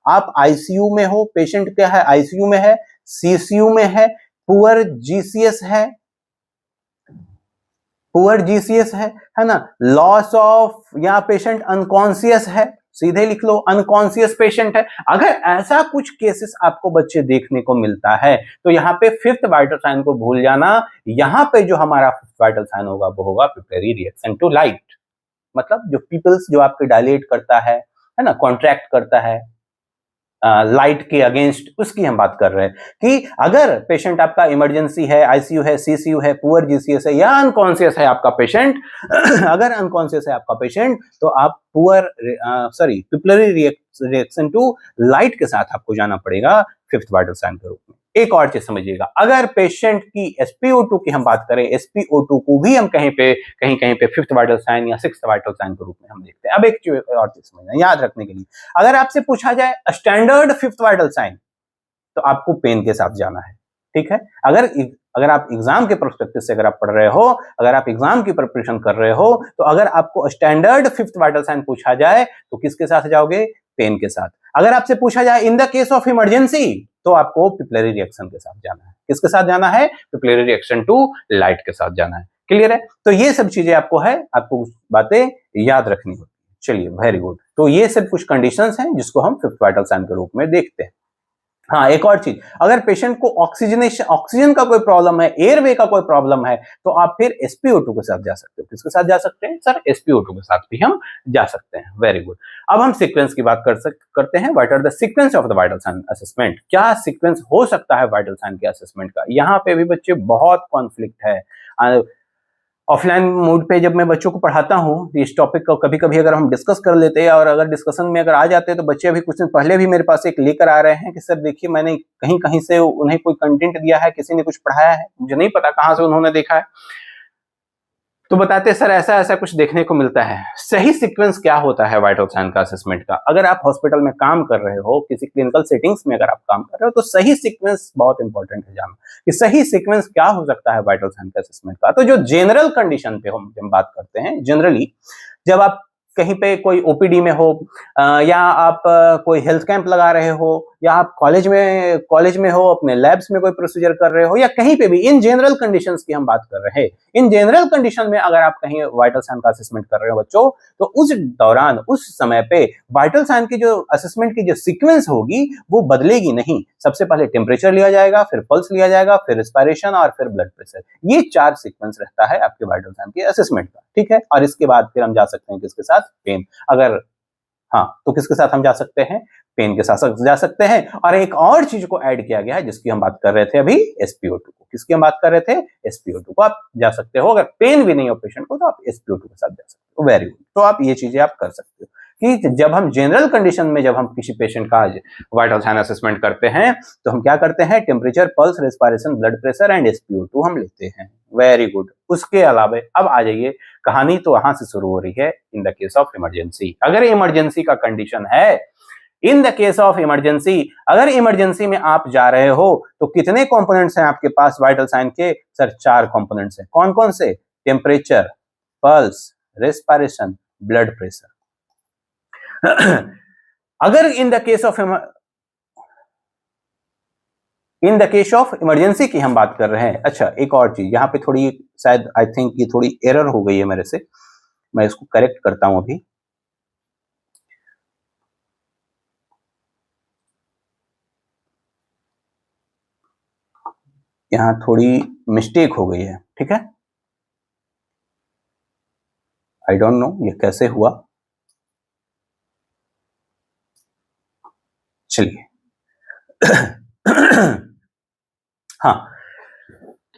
आप आईसीयू में हो, पेशेंट क्या है? आईसीयू में है, सीसीयू में है, पुअर जीसीएस है ना, लॉस ऑफ, या पेशेंट अनकॉन्शियस है, सीधे लिख लो अनकॉन्शियस पेशेंट है। अगर ऐसा कुछ केसेस आपको बच्चे देखने को मिलता है तो यहाँ पे फिफ्थ वाइटल साइन को भूल जाना। यहाँ पे जो हमारा फिफ्थ वाइटल साइन होगा वो होगा पिपलरी रिएक्शन टू लाइट, मतलब जो पीपल्स जो आपके डायलेट करता है ना, कॉन्ट्रैक्ट करता है लाइट के अगेंस्ट, उसकी हम बात कर रहे हैं कि अगर पेशेंट आपका इमरजेंसी है, आईसीयू है, सीसीयू है, पुअर जीसीएस है, या अनकॉन्शियस है आपका पेशेंट अगर अनकॉन्शियस है आपका पेशेंट तो आप पिपलरी रिएक्शन टू लाइट के साथ आपको जाना पड़ेगा फिफ्थ वाइटल साइन के रूप में। एक और चीज समझिएगा, अगर पेशेंट की SpO2 की हम बात करें, SpO2 को भी हम कहीं पे फिफ्थ वाइटल साइन या सिक्स्थ वाइटल साइन के रूप में हम देखते हैं। अब एक और चीज समझना, याद रखने के लिए, अगर आपसे पूछा जाए स्टैंडर्ड फिफ्थ वाइटल साइन तो आपको पेन के साथ जाना है। ठीक है, अगर आप एग्जाम के पर्सपेक्टिव से अगर आप पढ़ रहे हो, अगर आप एग्जाम की प्रिपरेशन कर रहे हो, तो अगर आपको स्टैंडर्ड फिफ्थ वाइटल साइन पूछा जाए तो किसके साथ जाओगे? पेन के साथ। अगर आपसे पूछा जाए इन द केस ऑफ इमरजेंसी तो आपको पिपलरी रिएक्शन के साथ जाना है। किसके साथ जाना है? पिपलरी रिएक्शन टू लाइट के साथ जाना है। क्लियर है? तो ये सब चीजें आपको बातें याद रखनी होती है। चलिए, वेरी गुड। तो ये सब कुछ कंडीशंस हैं जिसको हम फिफ्थ वाइटल साइन के रूप में देखते हैं। हाँ, एक और चीज, अगर पेशेंट को ऑक्सीजन का कोई प्रॉब्लम है, एयरवे का कोई प्रॉब्लम है, तो आप फिर SpO2 के साथ जा सकते हो। किसके साथ जा सकते हैं? सर SpO2 के साथ भी हम जा सकते हैं। Very good. अब हम सीक्वेंस की बात करते हैं। What are the sequence of the vital sign assessment? क्या सीक्वेंस हो सकता है वाइटल साइन के असेसमेंट का? यहाँ पे भी बच्चे बहुत कॉन्फ्लिक्ट है। ऑफलाइन मोड पे जब मैं बच्चों को पढ़ाता हूँ इस टॉपिक को कभी कभी अगर हम डिस्कस कर लेते हैं और अगर डिस्कशन में अगर आ जाते हैं तो बच्चे अभी कुछ दिन पहले भी मेरे पास एक लेकर आ रहे हैं कि सर देखिए मैंने कहीं कहीं से उन्हें कोई कंटेंट दिया है, किसी ने कुछ पढ़ाया है, मुझे नहीं पता कहाँ से उन्होंने देखा है, तो बताते हैं सर ऐसा ऐसा कुछ देखने को मिलता है। सही सीक्वेंस क्या होता है वाइटल साइन का असेसमेंट का? अगर आप हॉस्पिटल में काम कर रहे हो, किसी क्लिनिकल सेटिंग्स में अगर आप काम कर रहे हो, तो सही सीक्वेंस बहुत इंपॉर्टेंट है जानना कि सही सीक्वेंस क्या हो सकता है वाइटल साइन का असेसमेंट का। तो जो जनरल कंडीशन पे हम बात करते हैं, जनरली जब आप कहीं पे कोई ओपीडी में हो या आप कोई हेल्थ कैंप लगा रहे हो या आप कॉलेज में हो, अपने लैब्स में कोई प्रोसीजर कर रहे हो या कहीं पे भी, इन जनरल कंडीशंस की हम बात कर रहे हैं। इन जनरल कंडीशन में अगर आप कहीं वाइटल साइन का असेसमेंट कर रहे हो बच्चों, तो उस दौरान उस समय पे वाइटल साइन की जो असेसमेंट की जो सीक्वेंस होगी वो बदलेगी नहीं। सबसे पहले टेम्परेचर लिया जाएगा, फिर पल्स लिया जाएगा, फिर रेस्पिरेशन और फिर ब्लड प्रेशर। ये 4 सीक्वेंस रहता है आपके वाइटल साइन के असेसमेंट का, ठीक है। और इसके बाद फिर हम जा सकते हैं किसके साथ? पेन। अगर हाँ, तो किसके साथ हम जा सकते हैं? पेन के साथ जा सकते हैं। और एक और चीज को ऐड किया गया है जिसकी हम बात कर रहे थे अभी, SpO2 को। किसकी हम बात कर रहे थे? SpO2 को आप जा सकते हो। अगर पेन भी नहीं हो पेशेंट को तो आप SpO2 के साथ जा सकते हो। Very good. तो आप ये चीजें आप कर सकते हो कि जब हम जनरल कंडीशन में जब हम किसी पेशेंट का वाइटल साइन असेसमेंट करते हैं तो हम क्या करते हैं? Temperature, pulse, respiration, blood pressure and SpO2 हम लेते हैं। Very good. उसके अलावा अब आ जाइए, कहानी तो वहां से शुरू हो रही है इन द केस ऑफ इमरजेंसी। अगर इमरजेंसी का कंडीशन है, इन द केस ऑफ इमरजेंसी, अगर इमरजेंसी में आप जा रहे हो तो कितने कंपोनेंट्स हैं आपके पास वाइटल साइन के? सर 4 कंपोनेंट्स हैं। कौन कौन से? Temperature, pulse, respiration, blood pressure. अगर in the case of emergency की हम बात कर रहे हैं। अच्छा, एक और चीज यहाँ पे थोड़ी शायद आई थिंक ये थोड़ी एरर हो गई है मेरे से, मैं इसको करेक्ट करता हूं अभी। यहाँ थोड़ी मिस्टेक हो गई है, ठीक है। आई डोंट नो ये कैसे हुआ, चलिए। हाँ,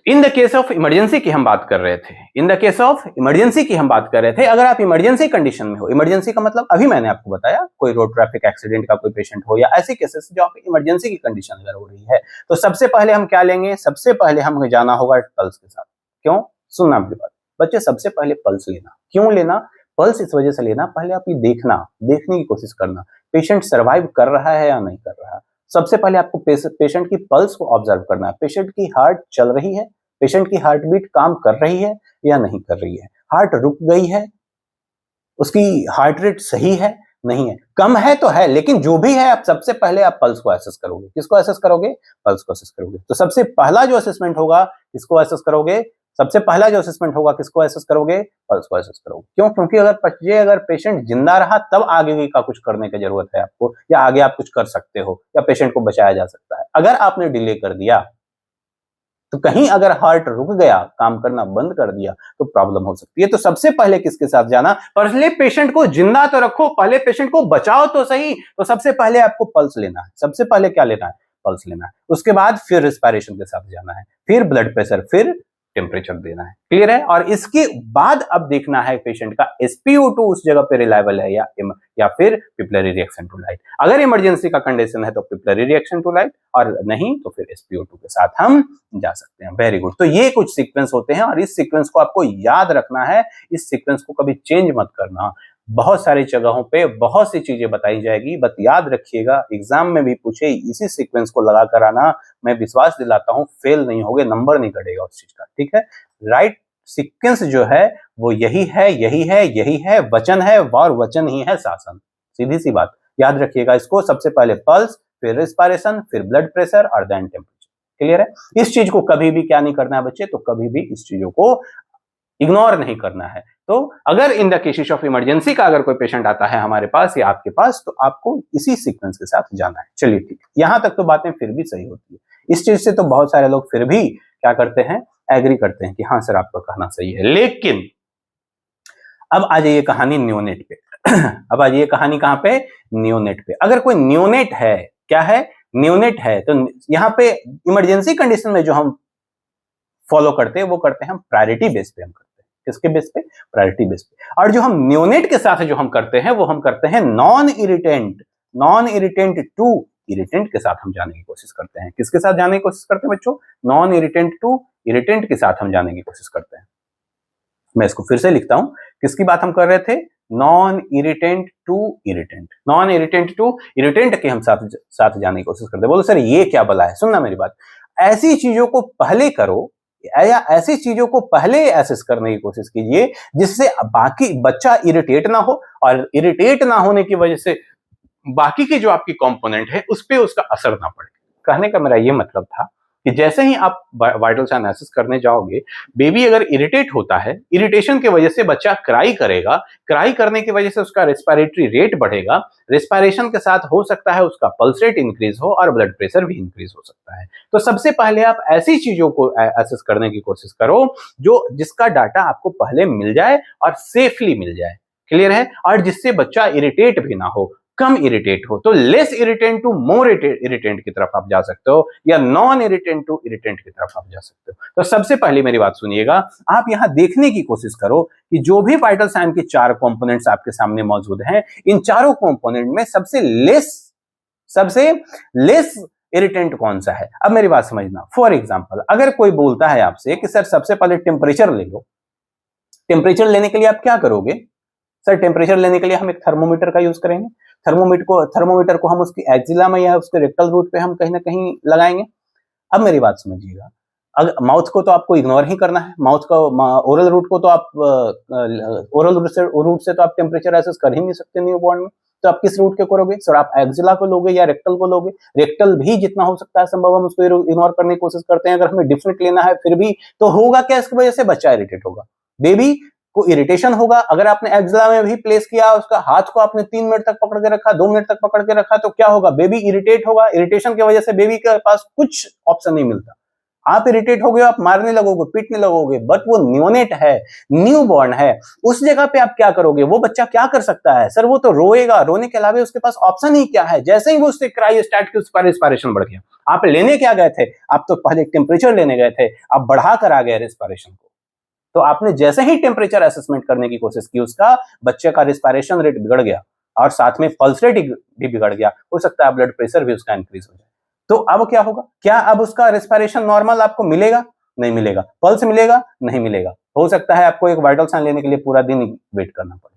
इन द केस ऑफ इमरजेंसी की हम बात कर रहे थे। इन द केस ऑफ इमरजेंसी की हम बात कर रहे थे। अगर आप इमरजेंसी कंडीशन में हो, इमरजेंसी का मतलब अभी मैंने आपको बताया, कोई रोड ट्रैफिक एक्सीडेंट का कोई पेशेंट हो या ऐसे केसेस जो आपकी इमरजेंसी की कंडीशन अगर हो रही है, तो सबसे पहले हम क्या लेंगे? सबसे पहले हमें जाना होगा पल्स के साथ। क्यों? सुनना मेरी बात बच्चे, सबसे पहले पल्स लेना। क्यों लेना पल्स? इस वजह से लेना, पहले आप ये देखने की कोशिश करना पेशेंट सर्वाइव कर रहा है या नहीं कर रहा है। सबसे पहले आपको पेशेंट की पल्स को ऑब्जर्व करना है। पेशेंट की हार्ट चल रही है, पेशेंट की हार्ट बीट काम कर रही है या नहीं कर रही है, हार्ट रुक गई है, उसकी हार्ट रेट सही है, नहीं है, कम है तो है, लेकिन जो भी है आप सबसे पहले आप पल्स को एसेस करोगे। किसको एसेस करोगे? पल्स को एसेस करोगे। तो सबसे पहला जो असेसमेंट होगा किसको एसेस करोगे? सबसे पहला जो असेसमेंट होगा किसको एसेस करोगे? पल्स को एसेस करोगे। क्यों? क्योंकि अगर पेशेंट जिंदा रहा तब आगे का कुछ करने की जरूरत है आपको, या आगे आप कुछ कर सकते हो या पेशेंट को बचाया जा सकता है। अगर आपने डिले कर दिया तो कहीं अगर हार्ट रुक गया, काम करना बंद कर दिया, तो प्रॉब्लम हो सकती है। तो सबसे पहले किसके साथ जाना? पहले पेशेंट को जिंदा तो रखो, पहले पेशेंट को बचाओ तो सही। तो सबसे पहले आपको पल्स लेना है। सबसे पहले क्या लेना है? पल्स लेना है। उसके बाद फिर रेस्पिरेशन के साथ जाना है, फिर ब्लड प्रेशर, फिर टेम्परेचर देना है। क्लियर है? और इसके बाद अब देखना है पेशेंट का SpO2 उस जगह पे रिलायबल है या फिर पिपलरी रिएक्शन टू लाइट। अगर इमरजेंसी का कंडीशन है तो पिपलरी रिएक्शन टू लाइट, और नहीं तो फिर SpO2 के साथ हम जा सकते हैं। Very good. तो ये कुछ सीक्वेंस होते हैं और इस सीक्वेंस को आपको याद रखना है। इस सीक्वेंस को कभी चेंज मत करना। बहुत सारी जगहों पे बहुत सी चीजें बताई जाएगी, बट याद रखिएगा एग्जाम में भी पूछे इसी सीक्वेंस को लगा कर आना। मैं विश्वास दिलाता हूं फेल नहीं होगे, नंबर नहीं कटेगा उस चीज का, ठीक है। राइट सीक्वेंस जो है वो यही है, यही है, यही है। वचन है और वचन ही है शासन। सीधी सी बात, याद रखिएगा इसको। सबसे पहले पल्स, फिर रेस्पिरेशन, फिर ब्लड प्रेशर और देन टेम्परेचर। क्लियर है? इस चीज को कभी भी क्या नहीं करना है बच्चे, तो कभी भी इस चीजों को इग्नोर नहीं करना है। तो अगर in the cases of emergency का अगर कोई पेशेंट आता है हमारे पास या आपके पास, तो आपको इसी सीक्वेंस के साथ जाना है। चलिए ठीक, यहां तक तो बातें फिर भी सही होती है। इस चीज से तो बहुत सारे लोग फिर भी क्या करते हैं? एग्री करते हैं कि हाँ सर आपका कहना सही है। लेकिन अब आ जाइए कहानी न्योनेट पे। अब आ जाइए कहानी कहां पे? न्योनेट पे। अगर कोई न्योनेट है, क्या है? न्योनेट है, तो यहाँ पे इमरजेंसी कंडीशन में जो हम फॉलो करते हैं वो करते हैं हम प्रायोरिटी बेस पे हम करते हैं। किसके बेस पे? प्रायोरिटी बेस पे। और जो हम नियोनेट के साथ जो हम करते हैं वो हम करते हैं नॉन इरिटेंट टू इरिटेंट के साथ हम जाने की कोशिश करते हैं। किसके साथ जाने की कोशिश करते हैं बच्चों? नॉन इरिटेंट टू इरिटेंट के साथ हम जाने की कोशिश करते हैं। मैं इसको फिर से लिखता हूं, किसकी बात हम कर रहे थे? नॉन इरिटेंट टू इरिटेंट के हम साथ जाने की कोशिश करते हैं। बोलो सर ये क्या बला है? सुनना मेरी बात, ऐसी चीजों को पहले करो या ऐसी चीजों को पहले एसेस करने की कोशिश कीजिए जिससे बाकी बच्चा इरिटेट ना हो, और इरिटेट ना होने की वजह से बाकी के जो आपकी कंपोनेंट है उस पे उसका असर ना पड़े। कहने का मेरा ये मतलब था कि जैसे ही आप वाइटल साइन एसेस करने जाओगे, बेबी अगर इरिटेट होता है, इरिटेशन की वजह से बच्चा क्राई करेगा, क्राई करने की वजह से उसका रेस्पिरेटरी रेट बढ़ेगा, रेस्पिरेशन के साथ हो सकता है उसका पल्स रेट इंक्रीज हो और ब्लड प्रेशर भी इंक्रीज हो सकता है। तो सबसे पहले आप ऐसी चीजों को एसेस करने की कोशिश करो जो जिसका डाटा आपको पहले मिल जाए और सेफली मिल जाए। क्लियर है? और जिससे बच्चा इरिटेट भी ना हो, कम इरिटेट हो। तो less irritant to more irritant की तरफ आप जा सकते हो, या नॉन इरिटेंट टू इरिटेंट की तरफ आप जा सकते हो। तो सबसे पहले मेरी बात सुनिएगा, आप यहां देखने की कोशिश करो कि जो भी वाइटल साइन के 4 कंपोनेंट्स आपके सामने मौजूद हैं, इन चारों कंपोनेंट में सबसे लेस इरिटेंट कौन सा है। अब मेरी बात समझना, फॉर एग्जाम्पल अगर कोई बोलता है आपसे कि सर सबसे पहले टेम्परेचर ले लो, टेम्परेचर लेने के लिए आप क्या करोगे? सर टेम्परेचर लेने के लिए हम एक थर्मोमीटर का यूज करेंगे। थर्मोमीटर को हम उसकी एक्जिला में या उसके रेक्टल रूट पे हम कहीं ना कहीं लगाएंगे। अब मेरी बात समझिएगा, अगर माउथ को तो आपको इग्नोर ही करना है, माउथ का ओरल रूट को तो आप ओरल रूट से तो आप टेम्परेचर एसेस कर ही नहीं सकते न्यूबॉर्न में। तो आप किस रूट के करोगे? सर आप एक्जिला को लोगे या रेक्टल को लोगे? रेक्टल भी जितना हो सकता है संभव हम उसको इग्नोर करने की कोशिश करते हैं। अगर हमें डिफरेंट लेना है फिर भी तो होगा क्या? इसकी वजह से बच्चा इरिटेट होगा, बेबी को इरिटेशन होगा। अगर आपने एक्जिला में भी प्लेस किया, उसका हाथ को आपने 3 मिनट तक पकड़ के रखा, 2 मिनट तक पकड़ के रखा, तो क्या होगा? बेबी इरिटेट होगा। इरिटेशन की वजह से बेबी के पास कुछ ऑप्शन नहीं मिलता। आप इरिटेट हो गए, आप मारने लगोगे, पीटने लगोगे, बट वो न्यूनेट है, न्यू बॉर्न है, उस जगह पे आप क्या करोगे? वो बच्चा क्या कर सकता है? सर वो तो रोएगा, रोने के अलावा उसके पास ऑप्शन ही क्या है? जैसे ही वो उससे क्राई स्टार्ट की, उसका रेस्पिरेशन बढ़ गया। आप लेने क्या गए थे? आप तो पहले टेम्परेचर लेने गए थे, आप बढ़ा कर आ गए रेस्पिरेशन को। तो आपने जैसे ही टेम्परेचर असेसमेंट करने की कोशिश की, उसका बच्चे का रेस्पिरेशन रेट बिगड़ गया और साथ में पल्स रेट भी बिगड़ गया, हो सकता है ब्लड प्रेशर भी उसका इंक्रीज हो जाए। तो अब क्या होगा? क्या अब उसका रेस्पिरेशन नॉर्मल आपको मिलेगा? नहीं मिलेगा। पल्स मिलेगा? नहीं मिलेगा। हो सकता है आपको एक वाइटल साइन लेने के लिए पूरा दिन वेट करना पड़े।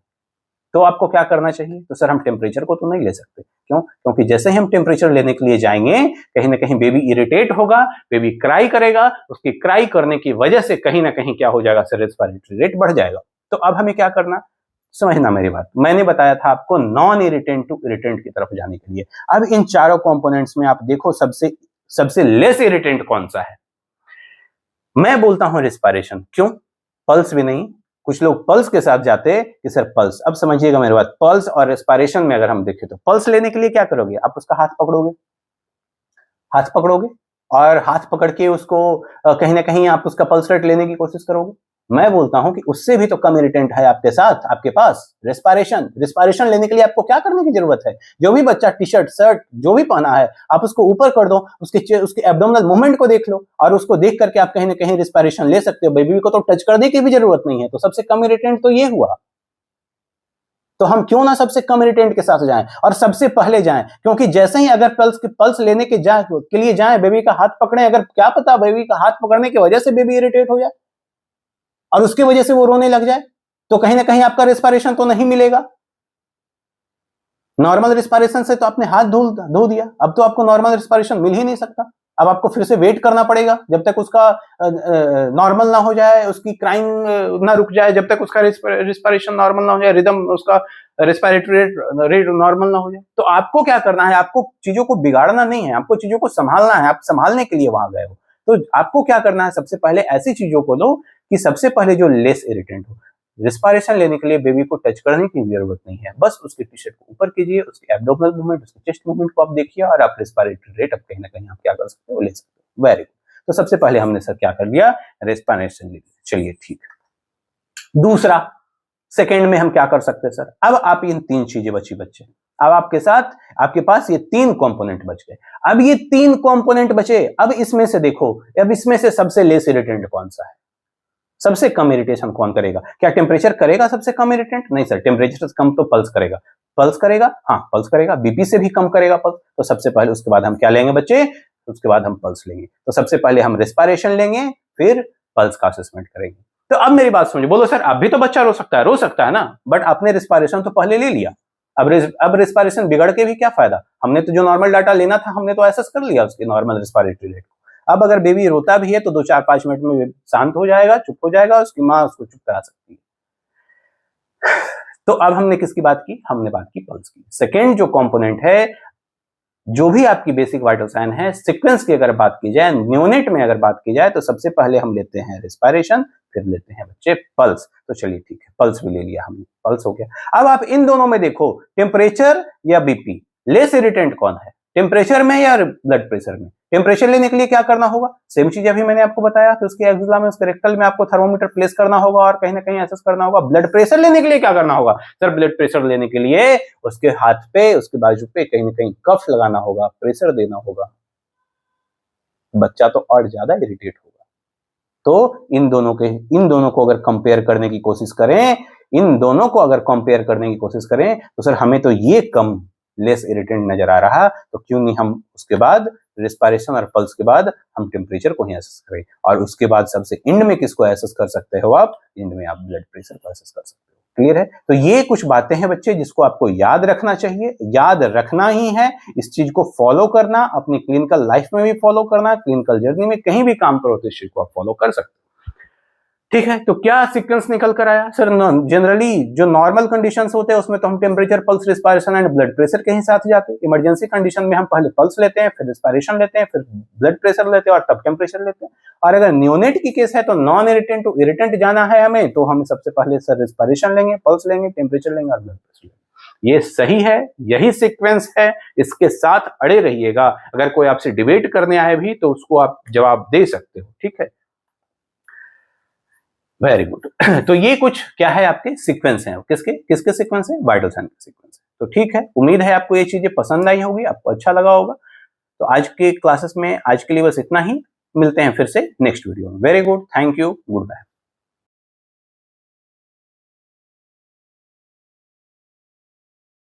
तो आपको क्या करना चाहिए? तो सर हम टेम्परेचर को तो नहीं ले सकते। क्यों? क्योंकि जैसे ही हम टेम्परेचर लेने के लिए जाएंगे, कहीं ना कहीं बेबी इरिटेट होगा, बेबी क्राई करेगा, उसकी क्राई करने की वजह से कहीं ना कहीं क्या हो जाएगा? सर रेस्पिरेटरी रेट बढ़ जाएगा। तो अब हमें क्या करना? समझना मेरी बात, मैंने बताया था आपको नॉन इरिटेंट टू इरिटेंट की तरफ जाने के लिए। अब इन चारों कंपोनेंट्स में आप देखो सबसे लेस इरिटेंट कौन सा है? मैं बोलता हूं रेस्पिरेशन। क्यों? पल्स भी नहीं। कुछ लोग पल्स के साथ जाते हैं कि सर पल्स। अब समझिएगा मेरी बात, पल्स और रेस्पिरेशन में अगर हम देखें तो पल्स लेने के लिए क्या करोगे? आप उसका हाथ पकड़ोगे और हाथ पकड़ के उसको कहीं ना कहीं आप उसका पल्स रेट लेने की कोशिश करोगे। मैं बोलता हूं कि उससे भी तो कम इरिटेंट है आपके साथ, आपके पास रेस्पिरेशन लेने के लिए आपको क्या करने की जरूरत है? जो भी बच्चा टी शर्ट शर्ट जो भी पहना है, आप उसको ऊपर कर दो, उसके एब्डोमिनल मूवमेंट को देख लो, और उसको देख करके आप कहीं ना कहीं रेस्पिरेशन ले सकते हो। बेबी को तो टच करने की भी जरूरत नहीं है। तो सबसे कम इरिटेंट तो ये हुआ। तो हम क्यों ना सबसे कम इरिटेंट के साथ जाएं और सबसे पहले जाएं? क्योंकि जैसे ही अगर पल्स लेने के लिए जाएं, बेबी का हाथ पकड़ें, अगर क्या पता बेबी का हाथ पकड़ने की वजह से बेबी इरिटेट हो जाए और उसकी वजह से वो रोने लग जाए, तो कहीं ना कहीं आपका रेस्पिरेशन तो नहीं मिलेगा। नॉर्मल रेस्पिरेशन से तो आपने हाथ धो दिया, अब तो आपको नॉर्मल रेस्पिरेशन मिल ही नहीं सकता। अब आपको फिर से वेट करना पड़ेगा जब तक उसका नॉर्मल ना हो जाए, उसकी क्राइंग ना रुक जाए, जब तक उसका रेस्पिरेशन नॉर्मल ना हो जाए, रिदम उसका रेस्पिरेटरी रेट नॉर्मल ना हो जाए। तो आपको क्या करना है? आपको चीजों को बिगाड़ना नहीं है, आपको चीजों को संभालना है। आप संभालने के लिए वहां गए हो, तो आपको क्या करना है? सबसे पहले ऐसी चीजों को लो कि सबसे पहले जो लेस इरिटेंट हो। रेस्पिरेशन लेने के लिए बेबी को टच करने की जरूरत नहीं है, बस उसके टी शर्ट को ऊपर कीजिए, उसके एब्डोमिनल मूवमेंट, उसके चेस्ट मूवमेंट को आप देखिए, और आप रेस्पिरेटरी रेट अब कहीं ना कहीं आप क्या कर सकते हो? ले सकते हो। Very good. तो सबसे पहले हमने सर क्या कर लिया? रेस्पिरेशन ले लिया। चलिए ठीक है। दूसरा, सेकेंड में हम क्या कर सकते हैं सर? अब आप इन 3 चीजें बची बच्चे, अब आपके पास ये 3 कंपोनेंट बच गए। अब ये 3 कंपोनेंट बचे, अब इसमें से देखो, अब इसमें से सबसे लेस इरिटेंट कौन सा है? सबसे कम इरिटेशन कौन करेगा? क्या टेम्परेचर करेगा सबसे कम इरिटेंट? नहीं सर, टेम्परेचर से कम तो पल्स करेगा। पल्स करेगा, हाँ पल्स करेगा, बीपी से भी कम करेगा पल्स। तो सबसे पहले उसके बाद हम क्या लेंगे बच्चे? उसके बाद हम पल्स लेंगे। तो सबसे पहले हम रेस्पिरेशन लेंगे, फिर पल्स का असेसमेंट करेंगे। तो अब मेरी बात समझो, बोलो सर अब भी तो बच्चा रो सकता है ना, बट आपने रेस्पिरेशन तो पहले ले लिया, अब रेस्पिरेशन बिगड़ के भी क्या फायदा? हमने तो जो नॉर्मल डाटा लेना था हमने तो एसेस कर लिया उसके नॉर्मल रेस्पिरेटरी रेट को। अब अगर बेबी रोता भी है तो 2-4-5 मिनट में शांत हो जाएगा, चुप हो जाएगा, उसकी माँ उसको चुप करा सकती है। तो अब हमने किसकी बात की? हमने बात की पल्स की। सेकेंड जो कंपोनेंट है, जो भी आपकी बेसिक वाइटल साइन है, सीक्वेंस की अगर बात की जाए, न्यूनेट में अगर बात की जाए, तो सबसे पहले हम लेते हैं रेस्पिरेशन, फिर लेते हैं बच्चे पल्स। तो चलिए ठीक है, पल्स भी ले लिया हमने, पल्स हो गया। अब आप इन दोनों में देखो, टेम्परेचर या बीपी, लेस इरिटेंट कौन है, टेम्परेचर में या ब्लड प्रेशर में? टेम्परेचर लेने के लिए क्या करना होगा? सेम चीज अभी मैंने आपको बताया कि उसके एक्सिला में, उसके रेक्टल में आपको थर्मोमीटर प्लेस करना होगा और कहीं ना कहीं एसेस करना होगा। ब्लड प्रेशर लेने के लिए क्या करना होगा? सर ब्लड प्रेशर लेने के लिए उसके हाथ पे, उसके बाजू पे कहीं ना कहीं कफ लगाना होगा, प्रेशर देना होगा, बच्चा तो और ज्यादा इरिटेट होगा। तो इन दोनों को अगर कंपेयर करने की कोशिश करें, तो सर हमें तो ये कम लेस इरिटेंट नजर आ रहा, तो क्यों नहीं हम उसके बाद रेस्पिरेशन और पल्स के बाद हम टेम्परेचर को ही एसेस करें, और उसके बाद सबसे एंड में किसको एसेस कर सकते हो आप? एंड में आप ब्लड प्रेशर को एसेस कर सकते हो। क्लियर है? तो ये कुछ बातें हैं बच्चे जिसको आपको याद रखना चाहिए, याद रखना ही है, इस चीज को फॉलो करना, अपनी क्लिनिकल लाइफ में भी फॉलो करना, क्लिनिकल जर्नी में कहीं भी काम करो तो इस चीज को आप फॉलो कर सकते हो। ठीक है, तो क्या सीक्वेंस निकल कर आया? सर जनरली जो नॉर्मल कंडीशंस होते हैं उसमें तो हम temperature, pulse, respiration and blood pressure के ही साथ जाते हैं। इमरजेंसी कंडीशन में हम पहले पल्स लेते हैं, फिर रेस्पिरेशन लेते हैं, फिर ब्लड प्रेशर लेते हैं और तब टेम्परेचर लेते हैं। और अगर न्यूनेट की केस है तो नॉन इरिटेंट टू इरिटेंट जाना है हमें, तो हम सबसे पहले सर रेस्पिरेशन लेंगे, पल्स लेंगे, टेम्परेचर लेंगे और ब्लड प्रेशर लेंगे। ये सही है, यही सीक्वेंस है, इसके साथ अड़े रहिएगा। अगर कोई आपसे डिबेट करने आए भी तो उसको आप जवाब दे सकते हो। ठीक है, वेरी गुड। तो ये कुछ क्या है, आपके सीक्वेंस हैं। किसके सीक्वेंस है? वाइटल साइन के सीक्वेंस है। तो ठीक है, उम्मीद है आपको ये चीजें पसंद आई होगी, आपको अच्छा लगा होगा। तो आज के क्लासेस में आज के लिए बस इतना ही, मिलते हैं फिर से नेक्स्ट वीडियो में। Very good, thank you, good bye.